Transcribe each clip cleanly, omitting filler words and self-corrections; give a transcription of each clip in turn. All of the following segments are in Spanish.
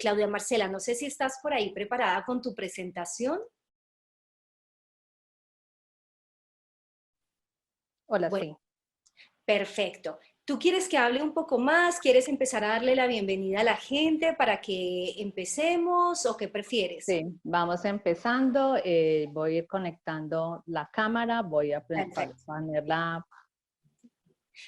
Claudia Marcela, no sé si estás por ahí preparada con tu presentación. Hola, Bueno, sí. perfecto. ¿Tú quieres que hable un poco más? ¿Quieres empezar a darle la bienvenida a la gente para que empecemos o qué prefieres? Sí, vamos empezando. Voy a ir conectando la cámara, voy a Perfecto. ponerla.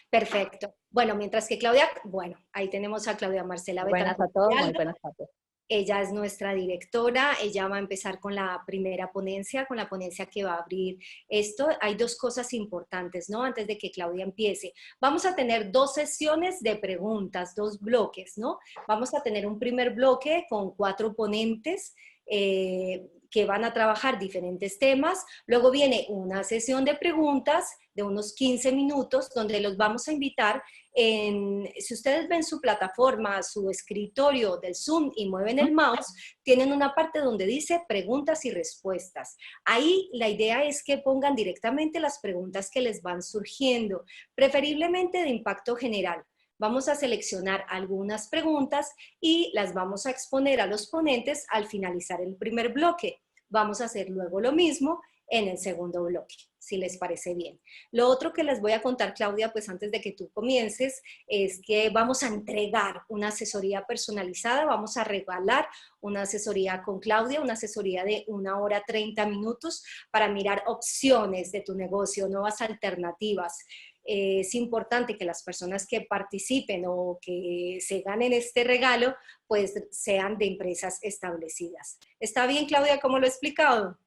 Perfecto. Bueno, mientras que Claudia, bueno, ahí tenemos a Claudia Marcela Buenas a Betancourt todos, muy Giraldo. buenas tardes. Ella es nuestra directora, ella va a empezar con la primera ponencia, con la ponencia que va a abrir esto. Hay dos cosas importantes, ¿no? Antes de que Claudia empiece. Vamos a tener dos sesiones de preguntas, dos bloques, ¿no? Vamos a tener un primer bloque con 4 ponentes que van a trabajar diferentes temas. Luego viene una sesión de preguntas de unos 15 minutos donde los vamos a invitar si ustedes ven su plataforma, su escritorio del Zoom y mueven el mouse, tienen una parte donde dice preguntas y respuestas. Ahí la idea es que pongan directamente las preguntas que les van surgiendo, preferiblemente de impacto general. Vamos a seleccionar algunas preguntas y las vamos a exponer a los ponentes al finalizar el primer bloque. Vamos a hacer luego lo mismo en el segundo bloque, si les parece bien. Lo otro que les voy a contar, Claudia, pues antes de que tú comiences, es que vamos a entregar una asesoría personalizada, vamos a regalar una asesoría con Claudia, una asesoría de 1 hora 30 minutos para mirar opciones de tu negocio, nuevas alternativas. Es importante que las personas que participen o que se ganen este regalo, pues sean de empresas establecidas. ¿Está bien, Claudia, como lo he explicado?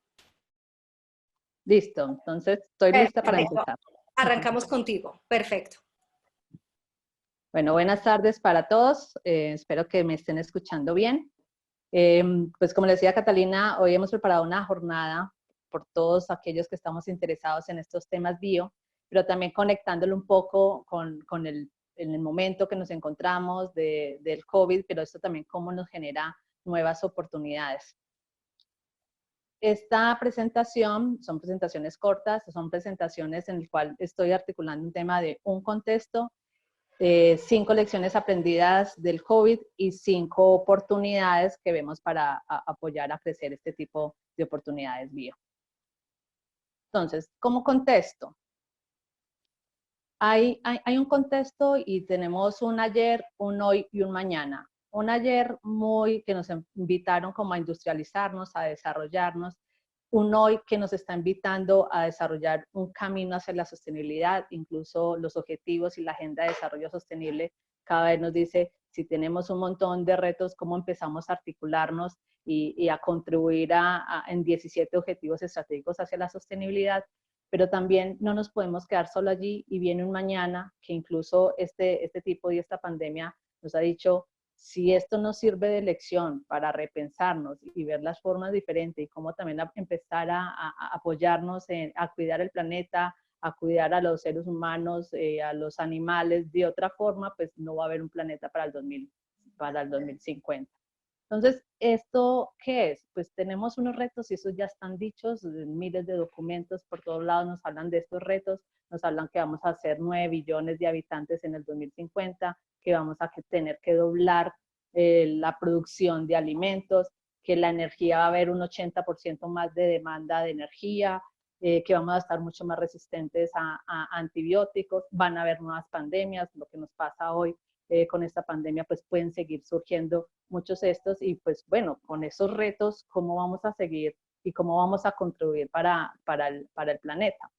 Listo, entonces estoy lista para Perfecto. empezar. Arrancamos contigo. Perfecto. Bueno, buenas tardes para todos. Espero que me estén escuchando bien. Pues como le decía Catalina, hoy hemos preparado una jornada por todos aquellos que estamos interesados en estos temas bio, pero también conectándolo un poco con en el momento que nos encontramos del COVID, pero esto también cómo nos genera nuevas oportunidades. Esta presentación son presentaciones cortas, son presentaciones en las cuales estoy articulando un tema de un contexto, 5 lecciones aprendidas del COVID y 5 oportunidades que vemos para apoyar a crecer este tipo de oportunidades bio. Entonces, como contexto, hay un contexto y tenemos un ayer, un hoy y un mañana. Un ayer que nos invitaron como a industrializarnos, a desarrollarnos. Un hoy que nos está invitando a desarrollar un camino hacia la sostenibilidad, incluso los objetivos y la agenda de desarrollo sostenible cada vez nos dice, si tenemos un montón de retos, cómo empezamos a articularnos y a contribuir en 17 objetivos estratégicos hacia la sostenibilidad, pero también no nos podemos quedar solo allí y viene un mañana que incluso este tipo y esta pandemia nos ha dicho, si esto nos sirve de lección para repensarnos y ver las formas diferentes y cómo también empezar a apoyarnos a cuidar el planeta, a cuidar a los seres humanos, a los animales de otra forma, pues no va a haber un planeta para el 2050. Entonces, ¿esto qué es? Pues tenemos unos retos y esos ya están dichos, miles de documentos por todos lados nos hablan de estos retos, nos hablan que vamos a ser 9 billones de habitantes en el 2050, que vamos a tener que doblar la producción de alimentos, que la energía va a haber un 80% más de demanda de energía, que vamos a estar mucho más resistentes a antibióticos, van a haber nuevas pandemias, lo que nos pasa hoy con esta pandemia, pues pueden seguir surgiendo muchos de estos y pues bueno, con esos retos, ¿cómo vamos a seguir y cómo vamos a contribuir para el planeta?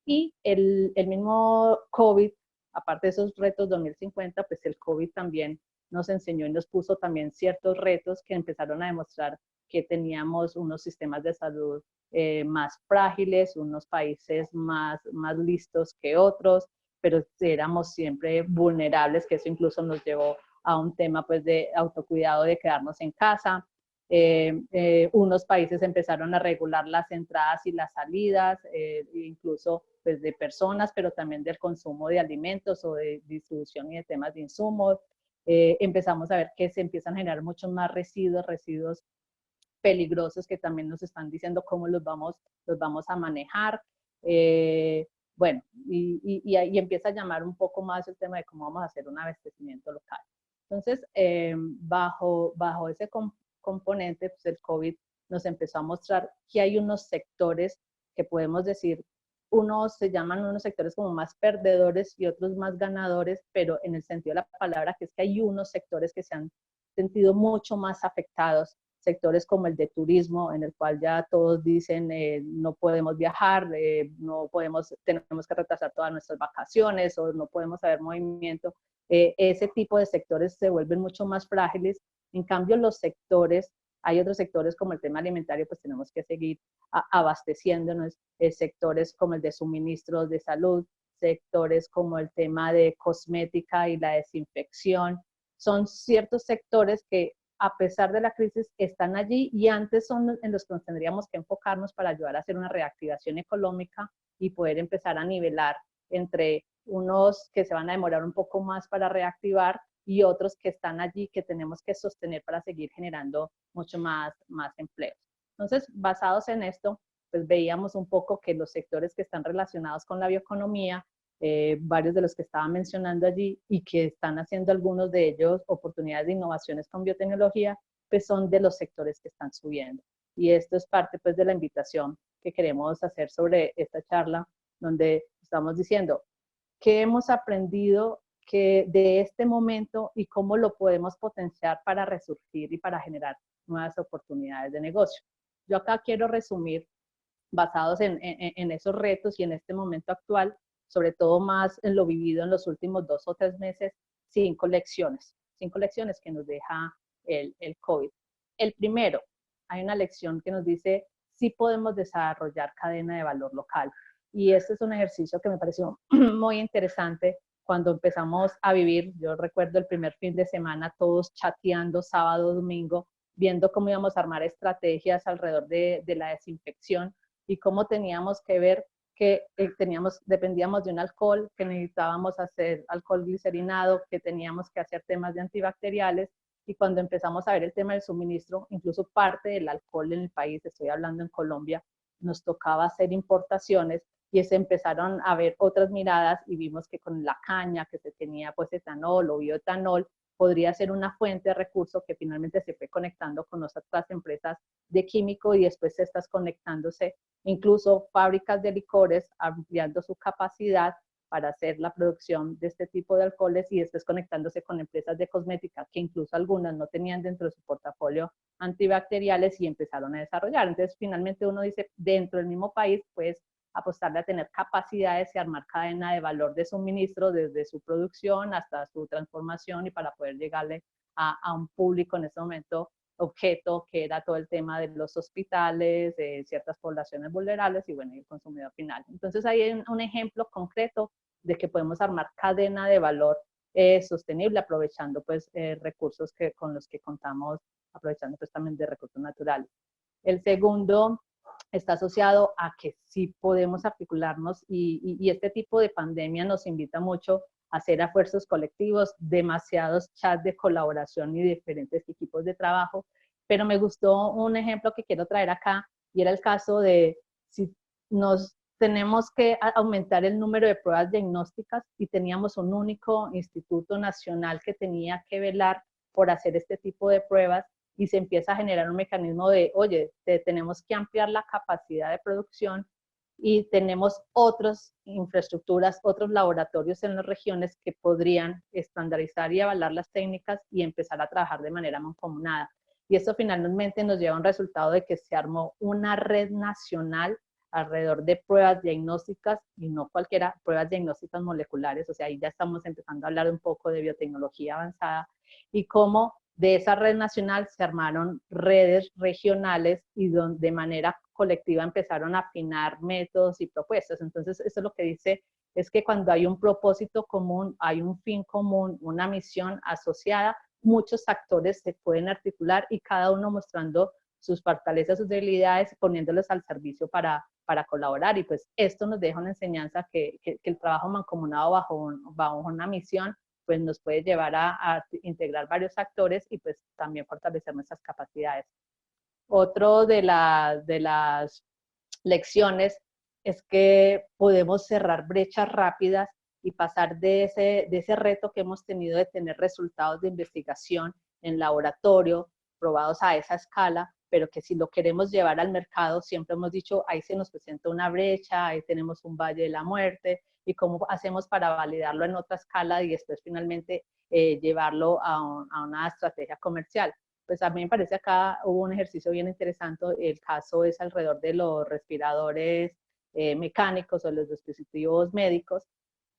Y el mismo COVID, aparte de esos retos 2050, pues el COVID también nos enseñó y nos puso también ciertos retos que empezaron a demostrar que teníamos unos sistemas de salud más frágiles, unos países más listos que otros, pero éramos siempre vulnerables, que eso incluso nos llevó a un tema pues de autocuidado, de quedarnos en casa. Unos países empezaron a regular las entradas y las salidas, incluso pues, de personas, pero también del consumo de alimentos o de distribución y de temas de insumos. Empezamos a ver que se empiezan a generar muchos más residuos peligrosos que también nos están diciendo cómo los vamos a manejar. Bueno, y empieza a llamar un poco más el tema de cómo vamos a hacer un abastecimiento local. Entonces, bajo ese componente, pues el COVID nos empezó a mostrar que hay unos sectores que podemos decir, se llaman unos sectores como más perdedores y otros más ganadores, pero en el sentido de la palabra, que es que hay unos sectores que se han sentido mucho más afectados, sectores como el de turismo, en el cual ya todos dicen no podemos viajar, tenemos que retrasar todas nuestras vacaciones o no podemos haber movimiento. Ese tipo de sectores se vuelven mucho más frágiles. En cambio, hay otros sectores como el tema alimentario, pues tenemos que seguir abasteciéndonos, sectores como el de suministros de salud, sectores como el tema de cosmética y la desinfección. Son ciertos sectores que a pesar de la crisis están allí y antes son en los que nos tendríamos que enfocarnos para ayudar a hacer una reactivación económica y poder empezar a nivelar entre unos que se van a demorar un poco más para reactivar y otros que están allí que tenemos que sostener para seguir generando mucho más empleos. Entonces, basados en esto, pues veíamos un poco que los sectores que están relacionados con la bioeconomía, varios de los que estaba mencionando allí y que están haciendo algunos de ellos oportunidades de innovaciones con biotecnología, pues son de los sectores que están subiendo. Y esto es parte pues de la invitación que queremos hacer sobre esta charla, donde estamos diciendo qué hemos aprendido de este momento y cómo lo podemos potenciar para resurgir y para generar nuevas oportunidades de negocio. Yo acá quiero resumir, basados en esos retos y en este momento actual, sobre todo más en lo vivido en los últimos 2 o 3 meses, 5 lecciones que nos deja el COVID. El primero, hay una lección que nos dice, sí podemos desarrollar cadena de valor local. Y este es un ejercicio que me pareció muy interesante cuando empezamos a vivir. Yo recuerdo el primer fin de semana, todos chateando sábado, domingo, viendo cómo íbamos a armar estrategias alrededor de la desinfección y cómo teníamos que ver que dependíamos de un alcohol, que necesitábamos hacer alcohol glicerinado, que teníamos que hacer temas de antibacteriales, y cuando empezamos a ver el tema del suministro, incluso parte del alcohol en el país, estoy hablando en Colombia, nos tocaba hacer importaciones y se empezaron a ver otras miradas y vimos que con la caña que se tenía pues etanol o bioetanol podría ser una fuente de recursos que finalmente se fue conectando con otras empresas de químico y después estas conectándose, incluso fábricas de licores ampliando su capacidad para hacer la producción de este tipo de alcoholes y después conectándose con empresas de cosmética que incluso algunas no tenían dentro de su portafolio antibacteriales y empezaron a desarrollar. Entonces finalmente uno dice, dentro del mismo país, pues apostarle a tener capacidades y armar cadena de valor de suministro desde su producción hasta su transformación y para poder llegarle a un público en ese momento objeto que era todo el tema de los hospitales, de ciertas poblaciones vulnerables y bueno, el consumidor final. Entonces ahí hay un ejemplo concreto de que podemos armar cadena de valor sostenible aprovechando pues recursos con los que contamos, aprovechando pues también de recursos naturales. El segundo está asociado a que sí podemos articularnos y este tipo de pandemia nos invita mucho a hacer esfuerzos colectivos, demasiados chats de colaboración y diferentes equipos de trabajo, pero me gustó un ejemplo que quiero traer acá y era el caso de si nos tenemos que aumentar el número de pruebas diagnósticas y teníamos un único instituto nacional que tenía que velar por hacer este tipo de pruebas y se empieza a generar un mecanismo de, oye, tenemos que ampliar la capacidad de producción y tenemos otras infraestructuras, otros laboratorios en las regiones que podrían estandarizar y avalar las técnicas y empezar a trabajar de manera mancomunada. Y esto finalmente nos lleva a un resultado de que se armó una red nacional alrededor de pruebas diagnósticas y no cualquiera, pruebas diagnósticas moleculares, o sea, ahí ya estamos empezando a hablar un poco de biotecnología avanzada y cómo de esa red nacional se armaron redes regionales y de manera colectiva empezaron a afinar métodos y propuestas. Entonces, eso lo que dice es que cuando hay un propósito común, hay un fin común, una misión asociada, muchos actores se pueden articular y cada uno mostrando sus fortalezas, sus debilidades, poniéndolos al servicio para colaborar. Y pues esto nos deja una enseñanza que el trabajo mancomunado bajo una misión pues nos puede llevar a integrar varios actores y pues también fortalecer nuestras capacidades. Otro de las lecciones es que podemos cerrar brechas rápidas y pasar de ese reto que hemos tenido de tener resultados de investigación en laboratorio probados a esa escala, pero que si lo queremos llevar al mercado, siempre hemos dicho, ahí se nos presenta una brecha, ahí tenemos un valle de la muerte, y cómo hacemos para validarlo en otra escala y después finalmente llevarlo a una estrategia comercial. Pues a mí me parece acá hubo un ejercicio bien interesante, el caso es alrededor de los respiradores mecánicos o los dispositivos médicos,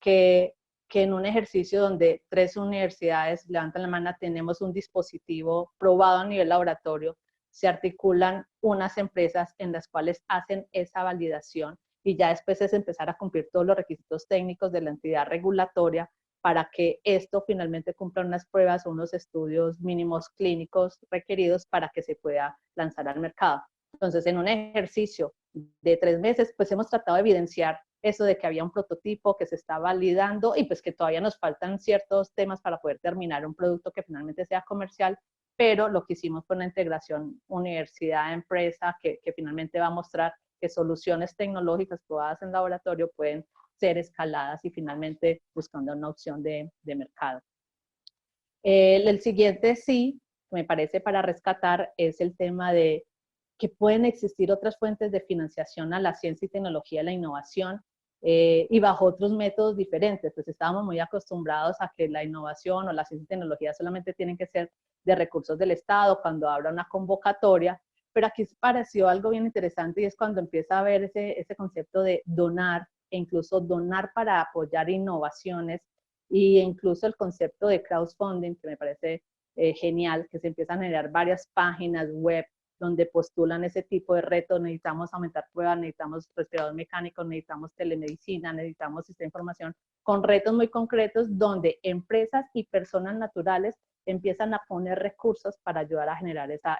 que en un ejercicio donde 3 universidades levantan la mano, tenemos un dispositivo probado a nivel laboratorio, se articulan unas empresas en las cuales hacen esa validación y ya después es empezar a cumplir todos los requisitos técnicos de la entidad regulatoria para que esto finalmente cumpla unas pruebas o unos estudios mínimos clínicos requeridos para que se pueda lanzar al mercado. Entonces, en un ejercicio de 3 meses, pues hemos tratado de evidenciar eso de que había un prototipo que se está validando y pues que todavía nos faltan ciertos temas para poder terminar un producto que finalmente sea comercial, pero lo que hicimos fue una integración universidad-empresa que finalmente va a mostrar que soluciones tecnológicas probadas en laboratorio pueden ser escaladas y finalmente buscando una opción de mercado. El siguiente sí, me parece para rescatar, es el tema de que pueden existir otras fuentes de financiación a la ciencia y tecnología, a la innovación, y bajo otros métodos diferentes. Pues estábamos muy acostumbrados a que la innovación o la ciencia y tecnología solamente tienen que ser de recursos del Estado cuando habrá una convocatoria, pero aquí pareció algo bien interesante y es cuando empieza a ver ese concepto de donar e incluso donar para apoyar innovaciones e incluso el concepto de crowdfunding, que me parece genial, que se empiezan a generar varias páginas web donde postulan ese tipo de retos, necesitamos aumentar pruebas, necesitamos respiradores mecánicos, necesitamos telemedicina, necesitamos sistema de información, con retos muy concretos donde empresas y personas naturales empiezan a poner recursos para ayudar a generar esa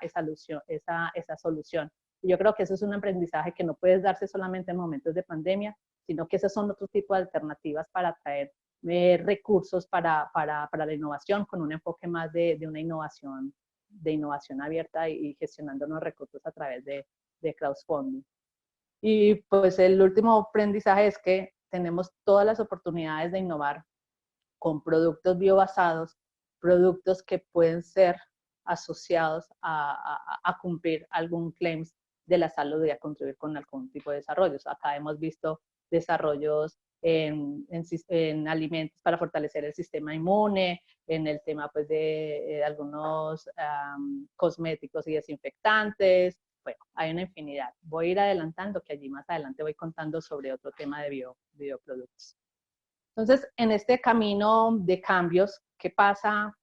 solución. Y yo creo que eso es un aprendizaje que no puedes darse solamente en momentos de pandemia, sino que esos son otro tipo de alternativas para atraer recursos para la innovación con un enfoque más de una innovación abierta y gestionando los recursos a través de crowdfunding. Y pues el último aprendizaje es que tenemos todas las oportunidades de innovar con productos biobasados, productos que pueden ser asociados a cumplir algún claim de la salud y a contribuir con algún tipo de desarrollos. Acá hemos visto desarrollos en alimentos para fortalecer el sistema inmune, en el tema pues, de algunos cosméticos y desinfectantes. Bueno, hay una infinidad. Voy a ir adelantando, que allí más adelante voy contando sobre otro tema de bioproductos. Entonces, en este camino de cambios, ¿qué pasa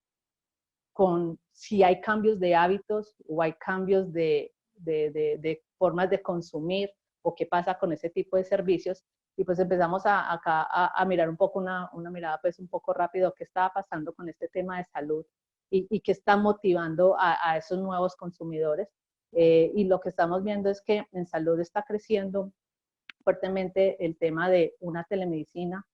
con si hay cambios de hábitos o hay cambios de formas de consumir o qué pasa con ese tipo de servicios? Y pues empezamos acá a mirar un poco, una mirada pues un poco rápido, qué estaba pasando con este tema de salud y qué está motivando a esos nuevos consumidores. Y lo que estamos viendo es que en salud está creciendo fuertemente el tema de una telemedicina.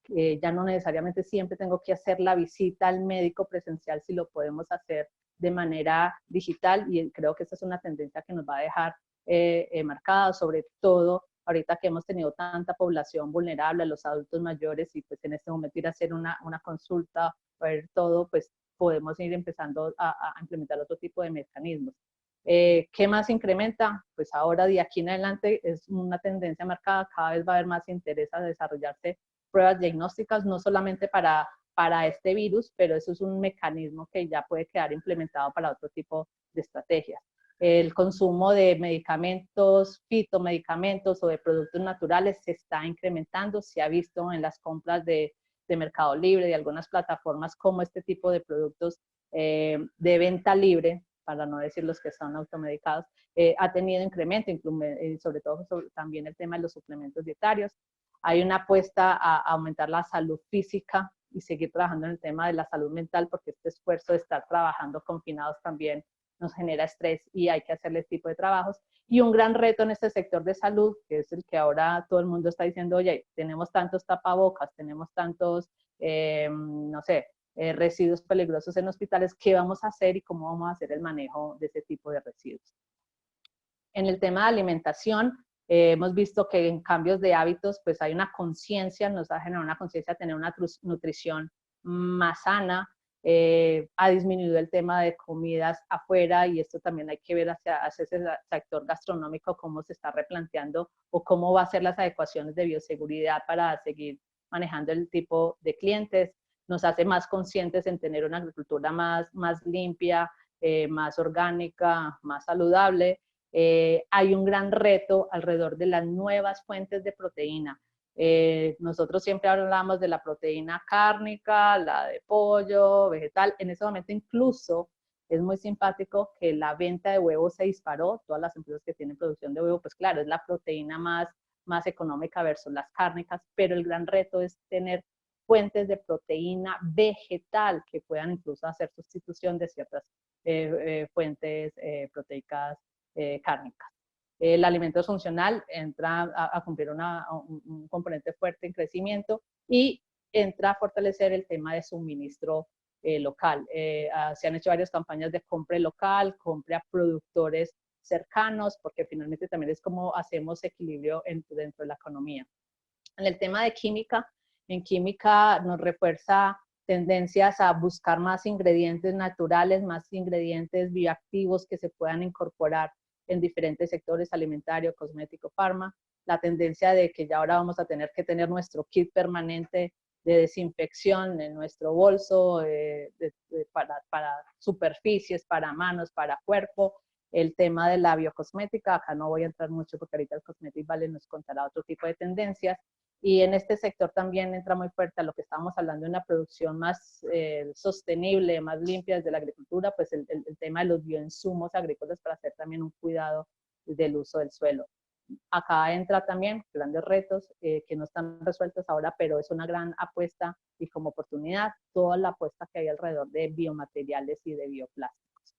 Ya no necesariamente siempre tengo que hacer la visita al médico presencial, si lo podemos hacer de manera digital, y creo que esta es una tendencia que nos va a dejar marcada, sobre todo ahorita que hemos tenido tanta población vulnerable, los adultos mayores, y pues en este momento ir a hacer una consulta, ver todo, pues podemos ir empezando a implementar otro tipo de mecanismos. ¿Qué más incrementa? Pues ahora de aquí en adelante es una tendencia marcada, cada vez va a haber más interés a desarrollarse pruebas diagnósticas, no solamente para este virus, pero eso es un mecanismo que ya puede quedar implementado para otro tipo de estrategias. El consumo de medicamentos, fitomedicamentos o de productos naturales se está incrementando, se ha visto en las compras de Mercado Libre, de algunas plataformas, como este tipo de productos de venta libre, para no decir los que son automedicados, ha tenido incremento, sobre todo también el tema de los suplementos dietarios. Hay una apuesta a aumentar la salud física y seguir trabajando en el tema de la salud mental, porque este esfuerzo de estar trabajando confinados también nos genera estrés y hay que hacerle este tipo de trabajos. Y un gran reto en este sector de salud, que es el que ahora todo el mundo está diciendo, oye, tenemos tantos tapabocas, tenemos tantos, no sé, residuos peligrosos en hospitales, ¿qué vamos a hacer y cómo vamos a hacer el manejo de ese tipo de residuos? En el tema de alimentación, Hemos visto que en cambios de hábitos, pues hay una conciencia, nos ha generado una conciencia de tener una nutrición más sana, ha disminuido el tema de comidas afuera y esto también hay que ver hacia ese sector gastronómico cómo se está replanteando o cómo va a ser las adecuaciones de bioseguridad para seguir manejando el tipo de clientes. Nos hace más conscientes en tener una agricultura más limpia, más orgánica, más saludable. Hay un gran reto alrededor de las nuevas fuentes de proteína. Nosotros siempre hablamos de la proteína cárnica, la de pollo, vegetal. En ese momento incluso es muy simpático que la venta de huevos se disparó. Todas las empresas que tienen producción de huevo, pues claro, es la proteína más económica versus las cárnicas, pero el gran reto es tener fuentes de proteína vegetal que puedan incluso hacer sustitución de ciertas fuentes proteicas cárnicas. El alimento funcional entra a cumplir un componente fuerte en crecimiento y entra a fortalecer el tema de suministro local. Se han hecho varias campañas de compra local, compra a productores cercanos, porque finalmente también es como hacemos equilibrio dentro de la economía. En el tema de química, en química nos refuerza tendencias a buscar más ingredientes naturales, más ingredientes bioactivos que se puedan incorporar en diferentes sectores, alimentario, cosmético, farma. La tendencia de que ya ahora vamos a tener que tener nuestro kit permanente de desinfección en nuestro bolso, para superficies, para manos, para cuerpo. El tema de la biocosmética, acá no voy a entrar mucho porque ahorita el Cosmetic Valley nos contará otro tipo de tendencias. Y en este sector también entra muy fuerte a lo que estábamos hablando de una producción más sostenible, más limpia desde la agricultura, pues el tema de los bioinsumos agrícolas para hacer también un cuidado del uso del suelo. Acá entra también grandes retos que no están resueltos ahora, pero es una gran apuesta y como oportunidad toda la apuesta que hay alrededor de biomateriales y de bioplásticos.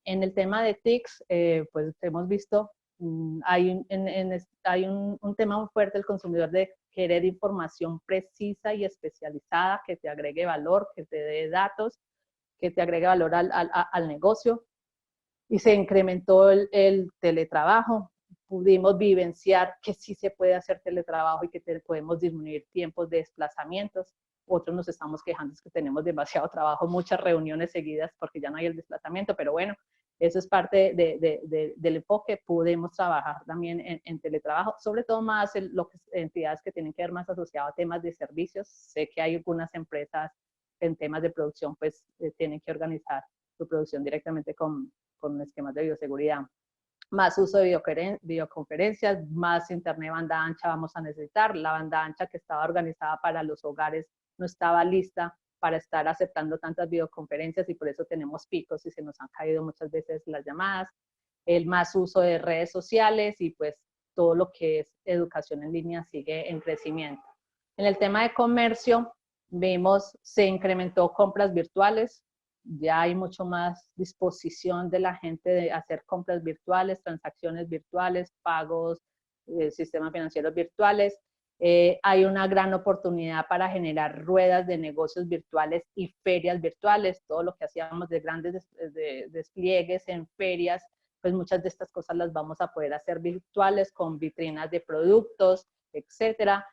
En el tema de TICs, pues hemos visto, hay un tema muy fuerte del consumidor de querer información precisa y especializada que te agregue valor, que te dé datos, que te agregue valor al negocio. Y se incrementó el teletrabajo. Pudimos vivenciar que sí se puede hacer teletrabajo y que podemos disminuir tiempos de desplazamientos. Otros nos estamos quejando es que tenemos demasiado trabajo, muchas reuniones seguidas porque ya no hay el desplazamiento, pero bueno, eso es parte del enfoque. Podemos trabajar también en teletrabajo, sobre todo más entidades que tienen que ver más asociado a temas de servicios. Sé que hay algunas empresas en temas de producción, pues tienen que organizar su producción directamente con esquemas de bioseguridad. Más uso de videoconferencias, más internet banda ancha vamos a necesitar. La banda ancha que estaba organizada para los hogares no estaba lista para estar aceptando tantas videoconferencias y por eso tenemos picos y se nos han caído muchas veces las llamadas. El más uso de redes sociales y pues todo lo que es educación en línea sigue en crecimiento. En el tema de comercio, vimos se incrementó compras virtuales, ya hay mucho más disposición de la gente de hacer compras virtuales, transacciones virtuales, pagos, sistemas financieros virtuales. Hay una gran oportunidad para generar ruedas de negocios virtuales y ferias virtuales. Todo lo que hacíamos de grandes despliegues en ferias, pues muchas de estas cosas las vamos a poder hacer virtuales con vitrinas de productos, etcétera.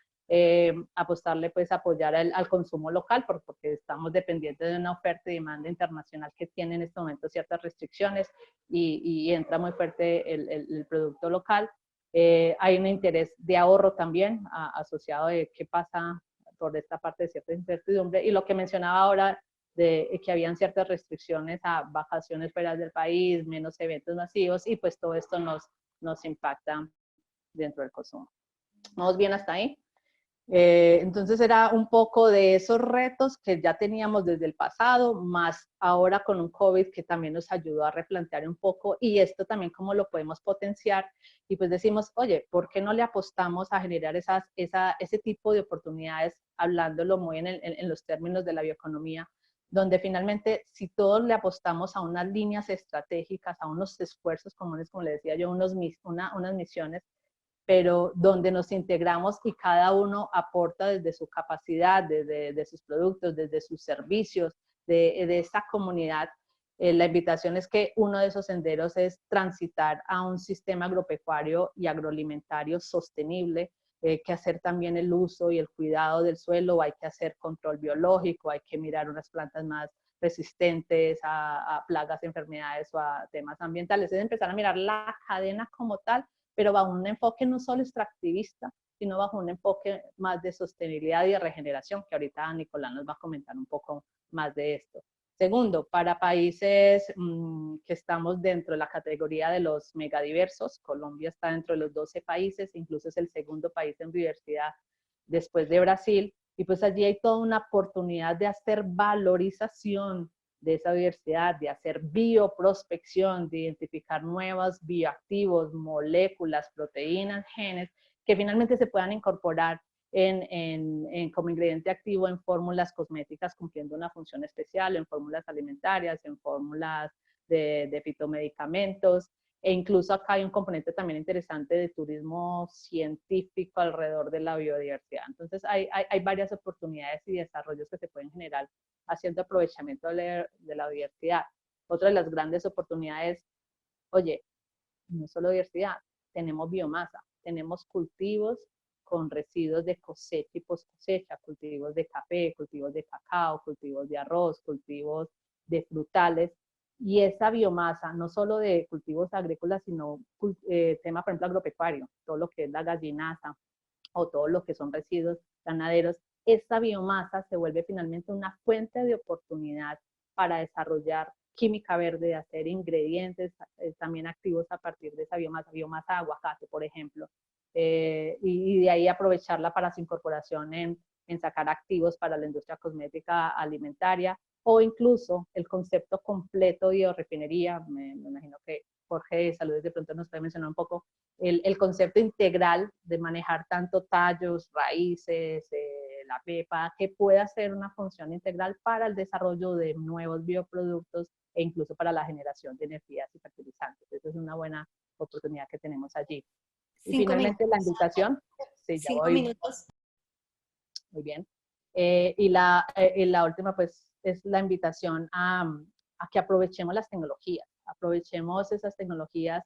Apostarle, pues, apoyar al consumo local, porque estamos dependientes de una oferta y demanda internacional que tiene en este momento ciertas restricciones y entra muy fuerte el producto local. Hay un interés de ahorro también asociado de qué pasa por esta parte de cierta incertidumbre y lo que mencionaba ahora de que habían ciertas restricciones a vacaciones fuera del país, menos eventos masivos y pues todo esto nos impacta dentro del consumo. ¿Vamos bien hasta ahí? Entonces era un poco de esos retos que ya teníamos desde el pasado, más ahora con un COVID que también nos ayudó a replantear un poco y esto también cómo lo podemos potenciar y pues decimos, oye, ¿por qué no le apostamos a generar ese tipo de oportunidades, hablándolo muy en los términos de la bioeconomía, donde finalmente si todos le apostamos a unas líneas estratégicas, a unos esfuerzos comunes, como le decía yo, unas misiones, pero donde nos integramos y cada uno aporta desde su capacidad, desde sus productos, desde sus servicios, de esta comunidad, La invitación es que uno de esos senderos es transitar a un sistema agropecuario y agroalimentario sostenible, que hacer también el uso y el cuidado del suelo, hay que hacer control biológico, hay que mirar unas plantas más resistentes a plagas, enfermedades o a temas ambientales. Es empezar a mirar la cadena como tal, pero bajo un enfoque no solo extractivista, sino bajo un enfoque más de sostenibilidad y de regeneración, que ahorita Nicolás nos va a comentar un poco más de esto. Segundo, para países que estamos dentro de la categoría de los megadiversos, Colombia está dentro de los 12 países, incluso es el segundo país en biodiversidad después de Brasil, y pues allí hay toda una oportunidad de hacer valorización de esa diversidad, de hacer bioprospección, de identificar nuevos bioactivos, moléculas, proteínas, genes, que finalmente se puedan incorporar como ingrediente activo en fórmulas cosméticas cumpliendo una función especial, en fórmulas alimentarias, en fórmulas de fitomedicamentos, e incluso acá hay un componente también interesante de turismo científico alrededor de la biodiversidad. Entonces hay varias oportunidades y desarrollos que se pueden generar haciendo aprovechamiento de la biodiversidad. Otra de las grandes oportunidades, oye, no solo diversidad, tenemos biomasa, tenemos cultivos con residuos de cosecha y post cosecha, cultivos de café, cultivos de cacao, cultivos de arroz, cultivos de frutales, y esa biomasa, no solo de cultivos agrícolas, sino tema, por ejemplo, agropecuario, todo lo que es la gallinaza o todo lo que son residuos ganaderos, esta biomasa se vuelve finalmente una fuente de oportunidad para desarrollar química verde, hacer ingredientes también activos a partir de esa biomasa, biomasa de aguacate, por ejemplo, y de ahí aprovecharla para su incorporación en sacar activos para la industria cosmética alimentaria, o incluso el concepto completo de biorefinería. Me imagino que Jorge de Salud de pronto nos puede mencionar un poco el concepto integral de manejar tanto tallos, raíces, la pepa, que pueda ser una función integral para el desarrollo de nuevos bioproductos e incluso para la generación de energías y fertilizantes. Esa es una buena oportunidad que tenemos allí. Y 5 finalmente la minutos. invitación, sí, ya 5 voy, minutos. muy bien. Y la última, pues, es la invitación a que aprovechemos las tecnologías, aprovechemos esas tecnologías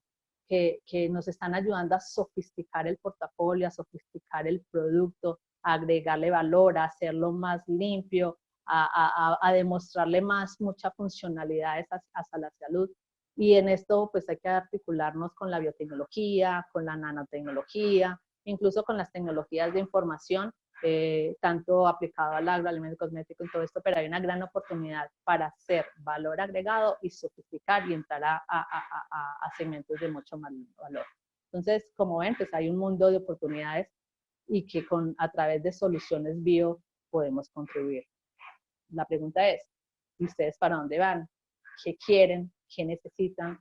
que nos están ayudando a sofisticar el portafolio, a sofisticar el producto, a agregarle valor, a hacerlo más limpio, a demostrarle mucha funcionalidad hasta la salud. Y en esto pues hay que articularnos con la biotecnología, con la nanotecnología, incluso con las tecnologías de información, tanto aplicado al agroalimento cosmético y todo esto, pero hay una gran oportunidad para hacer valor agregado y sofisticar y entrar a segmentos de mucho más valor. Entonces, como ven, pues hay un mundo de oportunidades y que a través de soluciones bio podemos contribuir. La pregunta es, ¿y ustedes para dónde van? ¿Qué quieren? ¿Qué necesitan?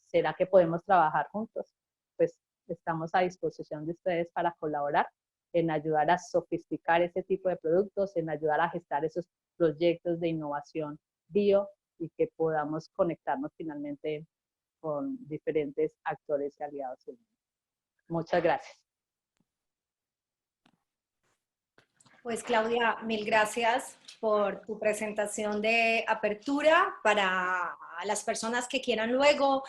¿Será que podemos trabajar juntos? Pues estamos a disposición de ustedes para colaborar en ayudar a sofisticar ese tipo de productos, en ayudar a gestar esos proyectos de innovación bio y que podamos conectarnos finalmente con diferentes actores y aliados. Muchas gracias. Pues Claudia, mil gracias por tu presentación de apertura. Para las personas que quieran luego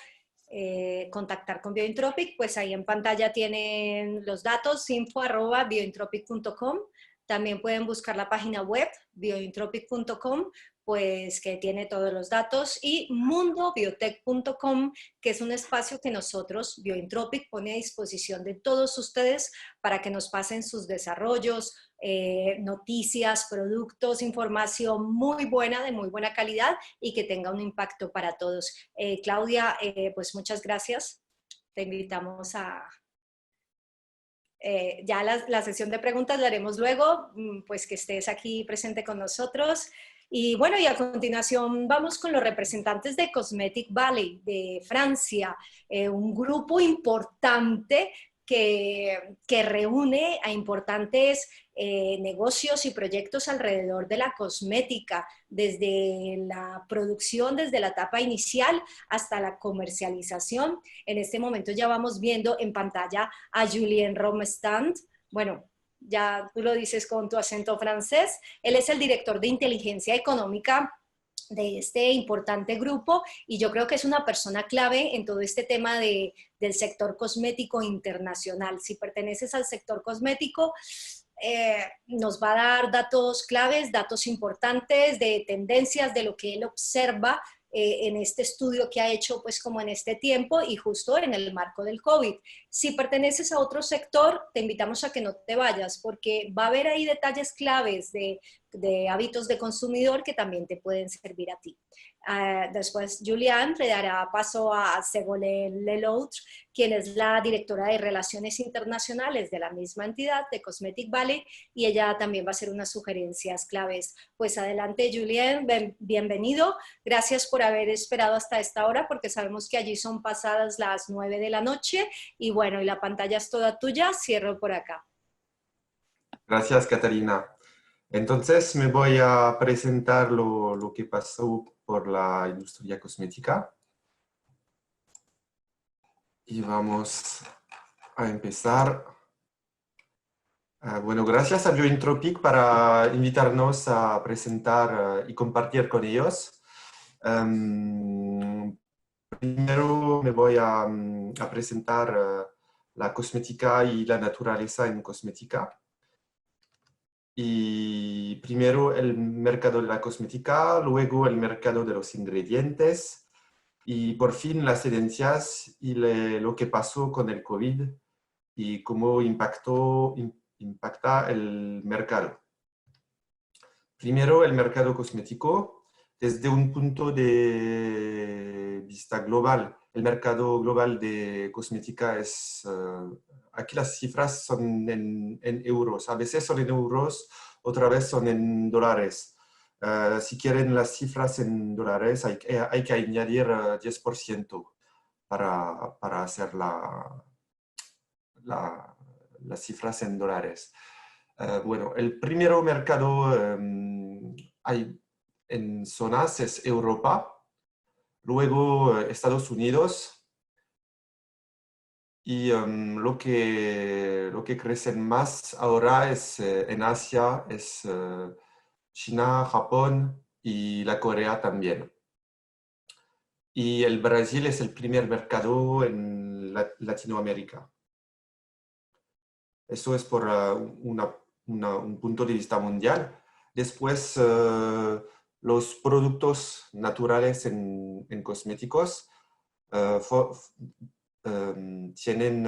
contactar con Biointropic, pues ahí en pantalla tienen los datos, info@biointropic.com. También pueden buscar la página web, biointropic.com, pues que tiene todos los datos, y mundobiotech.com, que es un espacio que nosotros, Biointropic, pone a disposición de todos ustedes para que nos pasen sus desarrollos, noticias, productos, información muy buena, de muy buena calidad y que tenga un impacto para todos. Claudia, pues muchas gracias. Te invitamos a... ya la sesión de preguntas la haremos luego, pues que estés aquí presente con nosotros. Y bueno, y a continuación vamos con los representantes de Cosmetic Valley, de Francia, un grupo importante que reúne a importantes negocios y proyectos alrededor de la cosmética, desde la producción, desde la etapa inicial hasta la comercialización. En este momento ya vamos viendo en pantalla a Julien Romestand. Bueno, ya tú lo dices con tu acento francés. Él es el director de inteligencia económica de este importante grupo y yo creo que es una persona clave en todo este tema del sector cosmético internacional. Si perteneces al sector cosmético, nos va a dar datos claves, datos importantes de tendencias, de lo que él observa en este estudio que ha hecho pues como en este tiempo y justo en el marco del COVID. Si perteneces a otro sector, te invitamos a que no te vayas porque va a haber ahí detalles claves de hábitos de consumidor que también te pueden servir a ti. Después Julián le dará paso a Ségolène Leloutre, quien es la directora de Relaciones Internacionales de la misma entidad, de Cosmetic Valley, y ella también va a hacer unas sugerencias claves. Pues adelante, Julián, bienvenido. Gracias por haber esperado hasta esta hora, porque sabemos que allí son pasadas las 9 de la noche, y bueno, y la pantalla es toda tuya. Cierro por acá. Gracias, Catarina. Entonces me voy a presentar lo que pasó por la industria cosmética. Y vamos a empezar. Bueno, gracias a Bioentropic para invitarnos a presentar y compartir con ellos. Primero me voy a presentar la cosmética y la naturaleza en cosmética. Y primero el mercado de la cosmética, luego el mercado de los ingredientes y por fin las tendencias y lo que pasó con el COVID y cómo impacta el mercado. Primero el mercado cosmético, desde un punto de vista global. El mercado global de cosmética es... aquí las cifras son en euros. A veces son en euros, otra vez son en dólares. Si quieren las cifras en dólares, hay que añadir 10% para hacer las cifras en dólares. Bueno, el primer mercado hay en zonas es Europa, luego Estados Unidos, y lo que crece más ahora es en Asia, es China, Japón y la Corea también. Y el Brasil es el primer mercado en Latinoamérica. Eso es por un punto de vista mundial. Después, los productos naturales en cosméticos tienen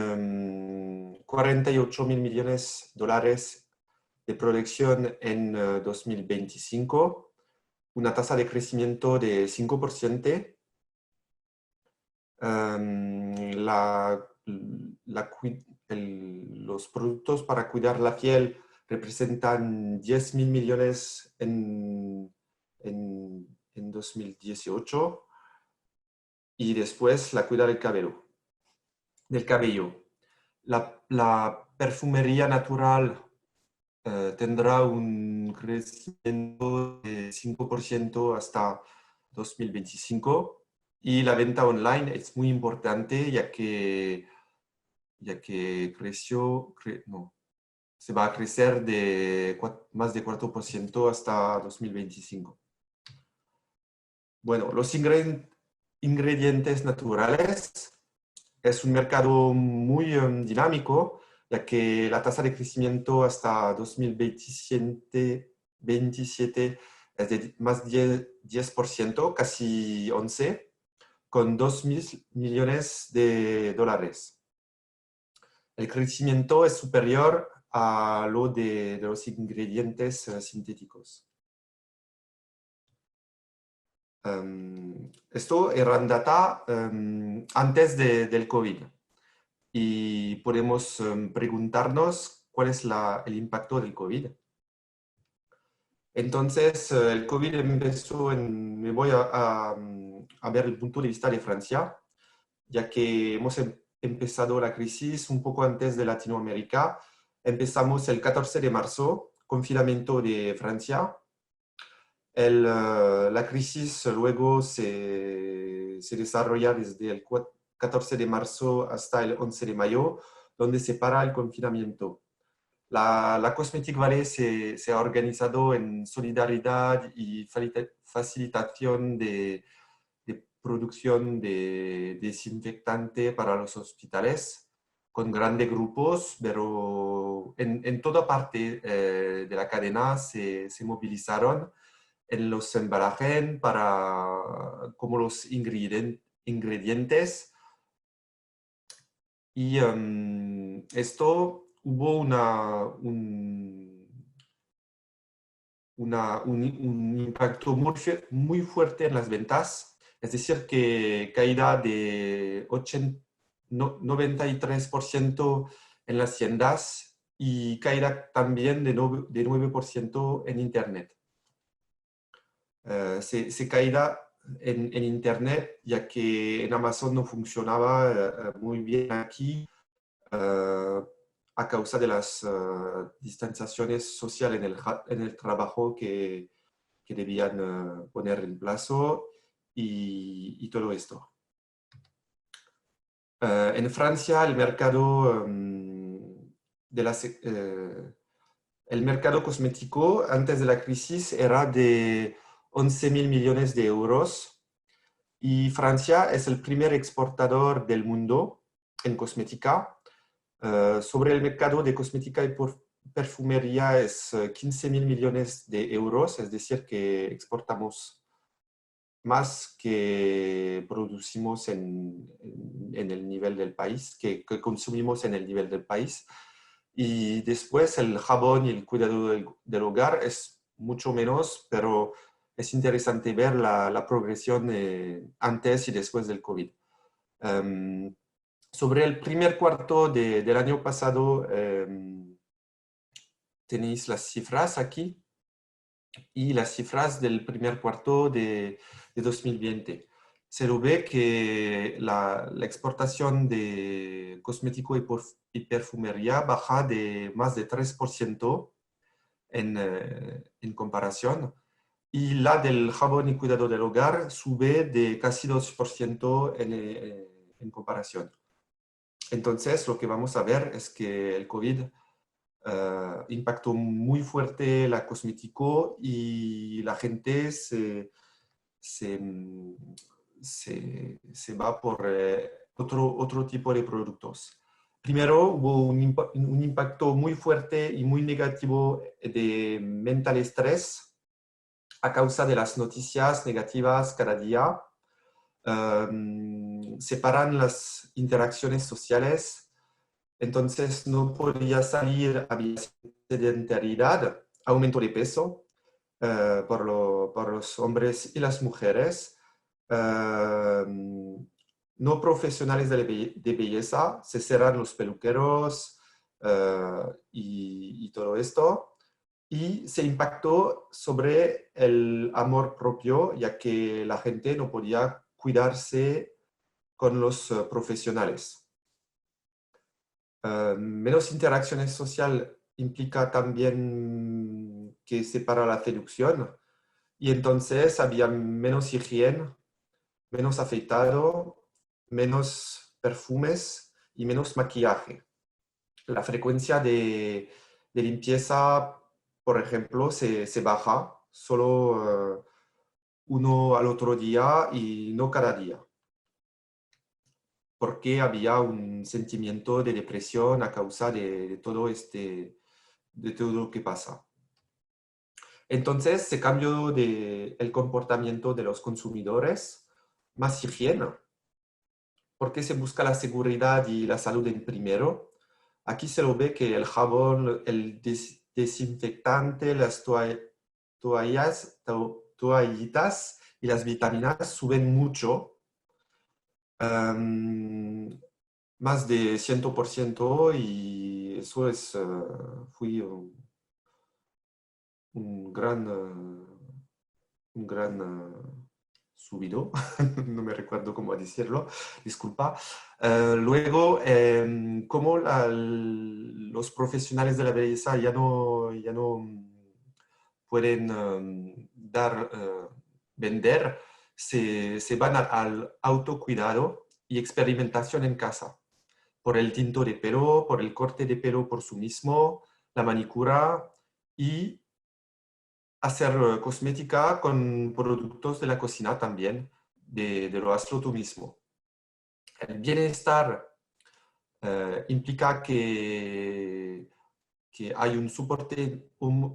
48.000 millones de dólares de producción en 2025, una tasa de crecimiento de 5%. Los productos para cuidar la piel representan 10.000 millones en 2018 y después la cuida del cabello. La perfumería natural tendrá un crecimiento de 5% hasta 2025 y la venta online es muy importante ya que se va a crecer de más de 4% hasta 2025. Bueno, los ingredientes naturales es un mercado muy dinámico, ya que la tasa de crecimiento hasta 2027 es de más de 10%, casi 11%, con 2.000 millones de dólares. El crecimiento es superior a lo de los ingredientes sintéticos. Esto era data antes del COVID y podemos preguntarnos cuál es el impacto del COVID. Entonces, el COVID empezó me voy a ver el punto de vista de Francia, ya que hemos empezado la crisis un poco antes de Latinoamérica. Empezamos el 14 de marzo, confinamiento de Francia. La crisis luego se desarrolla desde el 14 de marzo hasta el 11 de mayo, donde se para el confinamiento. La Cosmetic Valley se ha organizado en solidaridad y facilitación de producción de desinfectante para los hospitales, con grandes grupos, pero en toda parte de la cadena se movilizaron en los embalajes como los ingredientes. Y esto hubo un impacto muy fuerte en las ventas, es decir, que caída de 93% en las tiendas y caída también de 9% en Internet. Se caída en Internet, ya que en Amazon no funcionaba muy bien aquí a causa de las distanciaciones sociales en el trabajo que debían poner en plazo y todo esto. En Francia, el mercado el mercado cosmético antes de la crisis era de 11.000 millones de euros y Francia es el primer exportador del mundo en cosmética. Sobre el mercado de cosmética y perfumería es 15.000 millones de euros, es decir, que exportamos más que producimos en el nivel del país, que consumimos en el nivel del país. Y después el jabón y el cuidado del hogar es mucho menos, pero es interesante ver la progresión antes y después del COVID. Sobre el primer cuarto del año pasado, tenéis las cifras aquí y las cifras del primer cuarto de 2020. Se lo ve que la exportación de cosmético y perfumería baja de más de 3% en comparación. Y la del jabón y cuidado del hogar sube de casi 2% en comparación. Entonces, lo que vamos a ver es que el COVID impactó muy fuerte la cosmético y la gente se va por otro tipo de productos. Primero, hubo un impacto muy fuerte y muy negativo de mental estrés a causa de las noticias negativas cada día. Separan las interacciones sociales, entonces no podía salir, había sedentariedad, aumento de peso por los hombres y las mujeres, no profesionales de belleza, se cerran los peluqueros y todo esto. Y se impactó sobre el amor propio, ya que la gente no podía cuidarse con los profesionales. Menos interacciones sociales implica también que separa la seducción y entonces había menos higiene, menos afeitado, menos perfumes y menos maquillaje. La frecuencia de limpieza, por ejemplo, se baja solo uno al otro día y no cada día, porque había un sentimiento de depresión a causa de todo lo que pasa. Entonces se cambió el comportamiento de los consumidores, más higiene, porque se busca la seguridad y la salud en primero. Aquí se lo ve que el jabón, el desinfectante, las toallitas y las vitaminas suben mucho, más de 100%, y eso fue un gran subido, no me recuerdo cómo decirlo, disculpa. Luego, como los profesionales de la belleza ya no pueden vender, se van al autocuidado y experimentación en casa, por el tinto de pelo, por el corte de pelo por sí mismo, la manicura y hacer cosmética con productos de la cocina también, de lo hazlo tú mismo. El bienestar implica que hay un soporte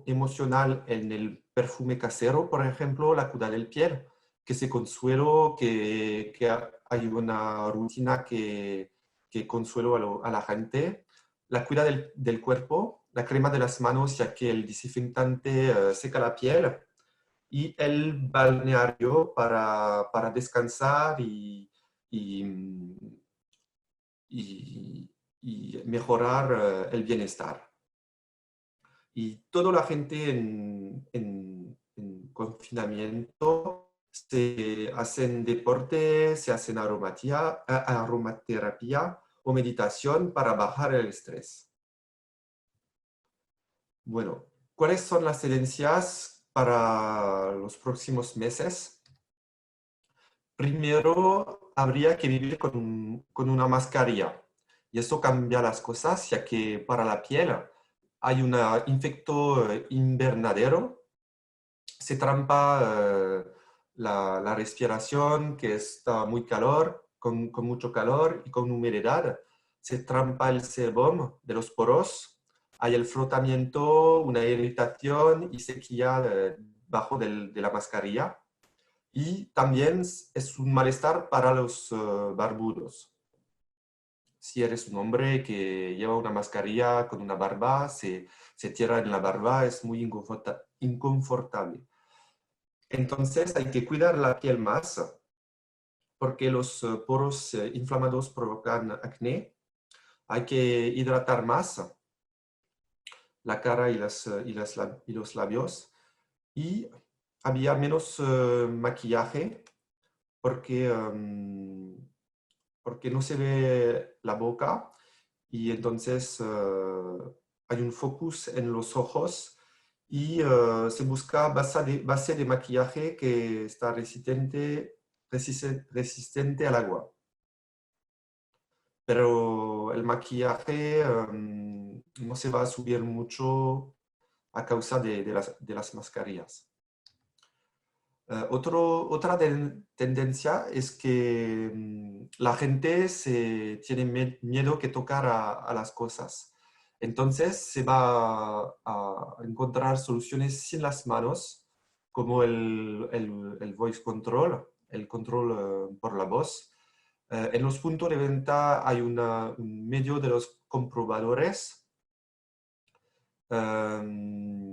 emocional en el perfume casero, por ejemplo, la cura del piel, que se consuelo, que hay una rutina que consuelo a la gente, la cura del cuerpo, la crema de las manos, ya que el desinfectante seca la piel, y el balneario para descansar y, y- y mejorar el bienestar. Y toda la gente en confinamiento se hacen deporte, se hacen aromaterapia o meditación para bajar el estrés. Bueno, ¿cuáles son las tendencias para los próximos meses? Primero, habría que vivir con una mascarilla. Y eso cambia las cosas, ya que para la piel hay un infecto invernadero. Se trampa la respiración, que está muy calor, con mucho calor y con humedad. Se trampa el sebum de los poros. Hay el frotamiento, una irritación y sequía debajo de la mascarilla. Y también es un malestar para los barbudos. Si eres un hombre que lleva una mascarilla con una barba, se tira en la barba, es muy inconfortable. Entonces hay que cuidar la piel más porque los poros inflamados provocan acné. Hay que hidratar más la cara y los labios. Y había menos maquillaje porque, porque no se ve la boca y entonces hay un focus en los ojos y se busca base de maquillaje que está resistente al agua. Pero el maquillaje no se va a subir mucho a causa de las mascarillas. Otra tendencia es que la gente tiene miedo que tocar a las cosas. Entonces se va a encontrar soluciones sin las manos, como el voice control, el control por la voz. En los puntos de venta hay un medio de los comprobadores, una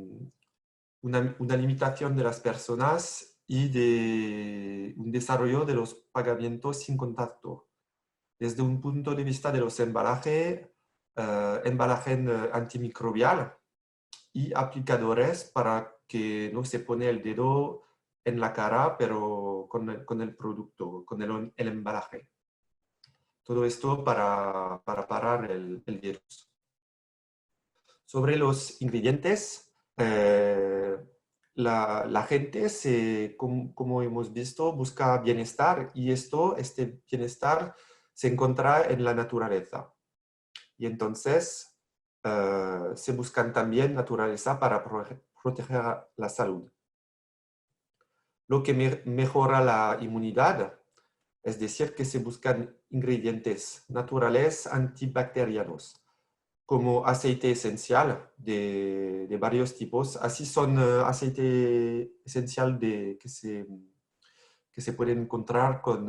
limitación de las personas y de un desarrollo de los pagamientos sin contacto. Desde un punto de vista de los embalajes, embalaje antimicrobial y aplicadores para que no se pone el dedo en la cara, pero con el producto, con el embalaje. Todo esto para parar el virus. Sobre los ingredientes, la gente, como hemos visto, busca bienestar y este bienestar se encuentra en la naturaleza. Y entonces se buscan también naturaleza para proteger la salud. Lo que mejora la inmunidad, es decir, que se buscan ingredientes naturales antibacterianos, como aceite esencial de varios tipos. Así son aceite esencial que se pueden encontrar con